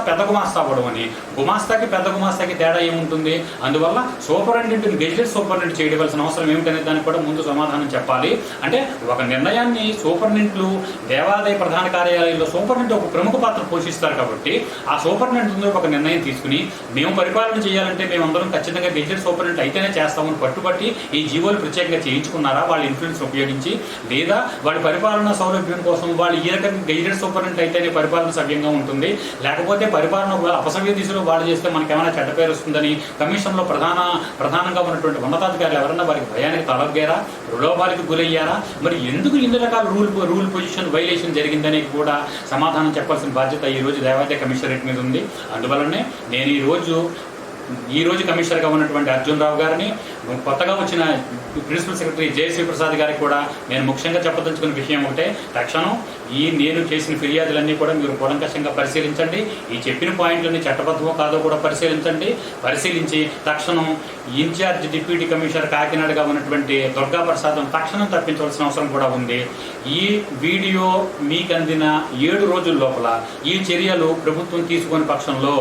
పెద్ద గుమాస్తా అవ్వడం అని. గుమాస్తాకి పెద్ద గుమాస్తాకి తేడా ఏముంటుంది? అందువల్ల సూపరింటెండెంట్ గెజిటెడ్ సూపరింటెండెంట్ చేయవలసిన అవసరం ఏమిటనే దానికి కూడా ముందు సమాధానం చెప్పాలి. అంటే ఒక నిర్ణయాన్ని సూపరింటెండెంట్లు దేవాదాయ ప్రధాన కార్యాలయంలో సూపరింటెండెంట్ ఒక ప్రముఖ పాత్ర పోషిస్తారు కాబట్టి ఆ సూపరింటెండెంట్ ఒక నిర్ణయం తీసుకుని మేము పరిపాలన చేయాలంటే మేమందరం ఖచ్చితంగా గెజిటెడ్ సూపరింటెండెంట్ అయితేనే చేస్తామని పట్టుబట్టి ఈ జీవోలు ప్రత్యేకంగా చేయించుకున్నారా వాళ్ళ ఇన్ఫ్లుయెన్స్ ఉపయోగించి? లేదా వాళ్ళ పరిపాలనా సౌలభ్యం కోసం వాళ్ళు ఈ రకంగా గెజిటెడ్ సూపరింటెండెంట్ అయితేనే పరిపాలన సవ్యంగా ఉంటుంది, లేకపోతే పరిపాలన అపసవ్య దిశలో వాళ్ళు చేస్తే మనకి ఏమైనా చెడ్డ పేరు వస్తుందని కమిషన్లో ప్రధానంగా ఉన్నటువంటి ఉన్నతాధికారులు ఎవరన్నా వారికి భయానికి తలొగ్గారా, ప్రలోభాలకు గురయ్యారా? మరి ఎందుకు ఇన్ని రకాల రూల్ పొజిషన్ వైలేషన్ జరిగిందని కూడా సమాధానం చెప్పాల్సిన బాధ్యత ఈరోజు దేవాదాయ కమిషనరేట్ మీద ఉంది. అందువల్లనే నేను ఈరోజు కమిషనర్గా ఉన్నటువంటి అర్జున్ రావు గారిని, కొత్తగా వచ్చిన ప్రిన్సిపల్ సెక్రటరీ జయశ్రీ ప్రసాద్ గారికి కూడా నేను ముఖ్యంగా చెప్పదలుచుకున్న విషయం ఒకటే, తక్షణం నేను చేసిన ఫిర్యాదులన్నీ కూడా మీరు కూలంకషంగా పరిశీలించండి. ఈ చెప్పిన పాయింట్లన్నీ చట్టబద్ధమో కాదో కూడా పరిశీలించి తక్షణం ఇన్ఛార్జ్ డిప్యూటీ కమిషనర్ కాకినాడగా ఉన్నటువంటి దుర్గా ప్రసాదం తక్షణం తప్పించవలసిన అవసరం కూడా ఉంది. ఈ వీడియో మీకు అందిన 7 రోజుల లోపల ఈ చర్యలు ప్రభుత్వం తీసుకునే పక్షంలో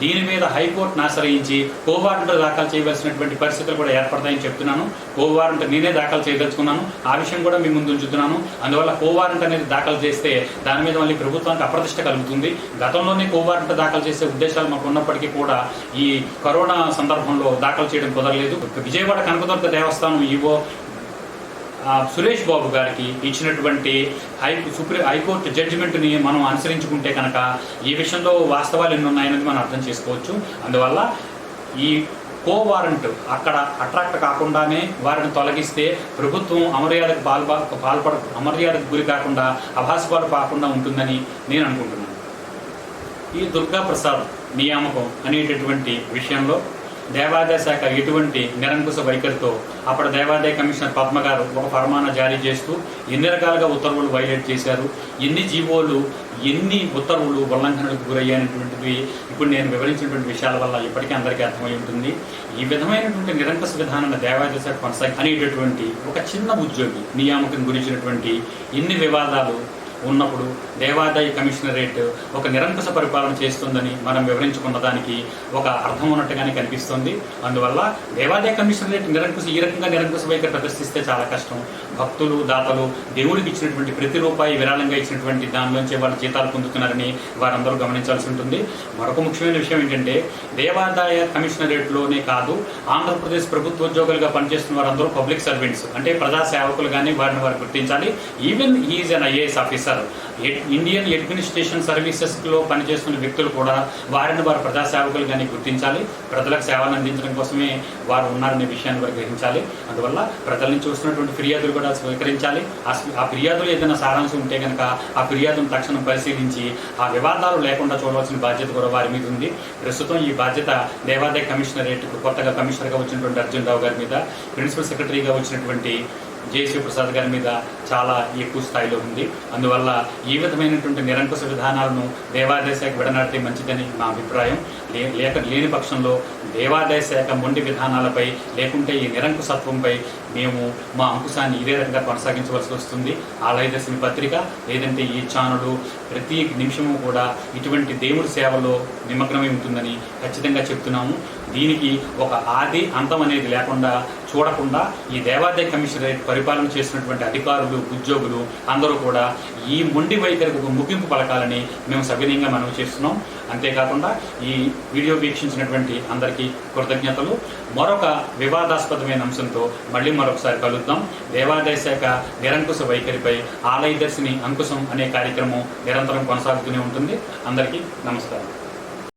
దీని మీద హైకోర్టును ఆశ్రయించి కోవారెంట్ దాఖలు చేయవలసినటువంటి పరిస్థితులు కూడా ఏర్పడతాయని చెప్తున్నాను. కోవారెంట్ నేనే దాఖలు చేయదలుచుకున్నాను, ఆ విషయం కూడా మీ ముందు ఉంచుతున్నాను. అందువల్ల కోవారెంట్ అనేది దాఖలు చేస్తే దాని మీద మళ్ళీ ప్రభుత్వానికి అప్రతిష్ట కలుగుతుంది. గతంలోనే కోవారెంట్ దాఖలు చేసే ఉద్దేశాలు మాకు ఉన్నప్పటికీ కూడా ఈ కరోనా సందర్భంలో దాఖలు చేయడం కుదరలేదు. విజయవాడ కనకదుర్గ దేవస్థానం ఈవో సురేష్ బాబు గారికి ఇచ్చినటువంటి హైకోర్టు జడ్జిమెంట్ని మనం అనుసరించుకుంటే కనుక ఈ విషయంలో వాస్తవాలు ఎన్ని ఉన్నాయనేది మనం అర్థం చేసుకోవచ్చు. అందువల్ల ఈ కోవారెంట్ అక్కడ అట్రాక్ట్ కాకుండానే వారిని తొలగిస్తే ప్రభుత్వం అమర్యాదకు గురి కాకుండా అభాసుపాలు కాకుండా ఉంటుందని నేను అనుకుంటున్నాను. ఈ దుర్గా ప్రసాద్ నియామకం అనేటటువంటి విషయంలో దేవాదాయ శాఖ ఎటువంటి నిరంకుశ వైఖరితో అప్పుడు దేవాదాయ కమిషనర్ పద్మ గారు ఒక ఫర్మానా జారీ చేస్తూ ఎన్ని రకాలుగా ఉత్తర్వులు వైలేట్ చేశారు, ఎన్ని జీవోలు ఎన్ని ఉత్తర్వులు ఉల్లంఘనలకు గురయ్యానటువంటివి ఇప్పుడు నేను వివరించినటువంటి విషయాల వల్ల ఇప్పటికీ అందరికీ అర్థమై ఉంటుంది. ఈ విధమైనటువంటి నిరంకుశ విధానాన్ని దేవాదాయ శాఖ అనేటటువంటి ఒక చిన్న ఉద్యోగి నియామకం గురించినటువంటి ఎన్ని వివాదాలు ఉన్నప్పుడు దేవాదాయ కమిషనరేట్ ఒక నిరంకుశ పరిపాలన చేస్తుందని మనం వివరించుకున్న దానికి ఒక అర్థం ఉన్నట్టుగానే కనిపిస్తుంది. అందువల్ల దేవాదాయ కమిషనరేట్ ఈ రకంగా నిరంకుశ వైఖరి ప్రదర్శిస్తే చాలా కష్టం. భక్తులు దాతలు దేవుడికి ఇచ్చినటువంటి ప్రతి రూపాయి విరాళంగా ఇచ్చినటువంటి దానిలోంచి వాళ్ళు జీతాలు పొందుతున్నారని వారందరూ గమనించాల్సి ఉంటుంది. మరొక ముఖ్యమైన విషయం ఏంటంటే దేవాదాయ కమిషనరేట్లోనే కాదు ఆంధ్రప్రదేశ్ ప్రభుత్వోద్యోగులుగా పనిచేస్తున్న వారందరూ పబ్లిక్ సర్వెంట్స్ అంటే ప్రజా సేవకులు కానీ వారు గుర్తించాలి. Even is an IAS officer, Indian administration సర్వీసెస్లో పనిచేస్తున్న వ్యక్తులు కూడా వారిని వారు ప్రజా సేవకులు కానీ గుర్తించాలి. ప్రజలకు సేవలు అందించడం కోసమే వారు ఉన్నారనే విషయాన్ని వారు గ్రహించాలి. అందువల్ల ప్రజల నుంచి వస్తున్నటువంటి ఫిర్యాదులు కూడా స్వీకరించాలి. ఆ ఫిర్యాదులు ఏదైనా సారాంశం ఉంటే కనుక ఆ ఫిర్యాదును తక్షణం పరిశీలించి ఆ వివాదాలు లేకుండా చూడవలసిన బాధ్యత కూడా వారి మీద ఉంది. ప్రస్తుతం ఈ బాధ్యత దేవాదాయ కమిషనరేట్కు కొత్తగా కమిషనర్గా వచ్చినటువంటి అర్జున్ రావు గారి మీద, ప్రిన్సిపల్ సెక్రటరీగా వచ్చినటువంటి జేసీ ప్రసాద్ గారి మీద చాలా ఎక్కువ స్థాయిలో ఉంది. అందువల్ల ఈ విధమైనటువంటి నిరంకుశ విధానాలను దేవాదాయ శాఖ విడనాడితే మంచిదని మా అభిప్రాయం. లేని పక్షంలో దేవాదాయ శాఖ మొండి విధానాలపై లేకుంటే ఈ నిరంకుశత్వంపై మేము మా అంకుశాన్ని ఇదే రకంగా కొనసాగించవలసి వస్తుంది. ఆలయదర్శిని పత్రిక లేదంటే ఈ ఛానల్ ప్రతి నిమిషము కూడా ఇటువంటి దేవుడి సేవలో నిమగ్నమై ఉంటుందని ఖచ్చితంగా చెప్తున్నాము. దీనికి ఒక ఆది అంతం అనేది లేకుండా చూడకుండా ఈ దేవాదాయ కమిషనరేట్ పరిపాలన చేసినటువంటి అధికారులు, ఉద్యోగులు అందరూ కూడా ఈ మొండి వైఖరికి ఒక ముగింపు పలకాలని మేము సవినయంగా మనవి చేస్తున్నాం. అంతేకాకుండా ఈ వీడియో వీక్షించినటువంటి అందరికీ కృతజ్ఞతలు. మరొక వివాదాస్పదమైన అంశంతో మళ్ళీ మరొకసారి కలుద్దాం. దేవాదాయ శాఖ నిరంకుశ వైఖరిపై ఆలయ దర్శిని అంకుశం అనే కార్యక్రమం నిరంతరం కొనసాగుతూనే ఉంటుంది. అందరికీ నమస్కారం.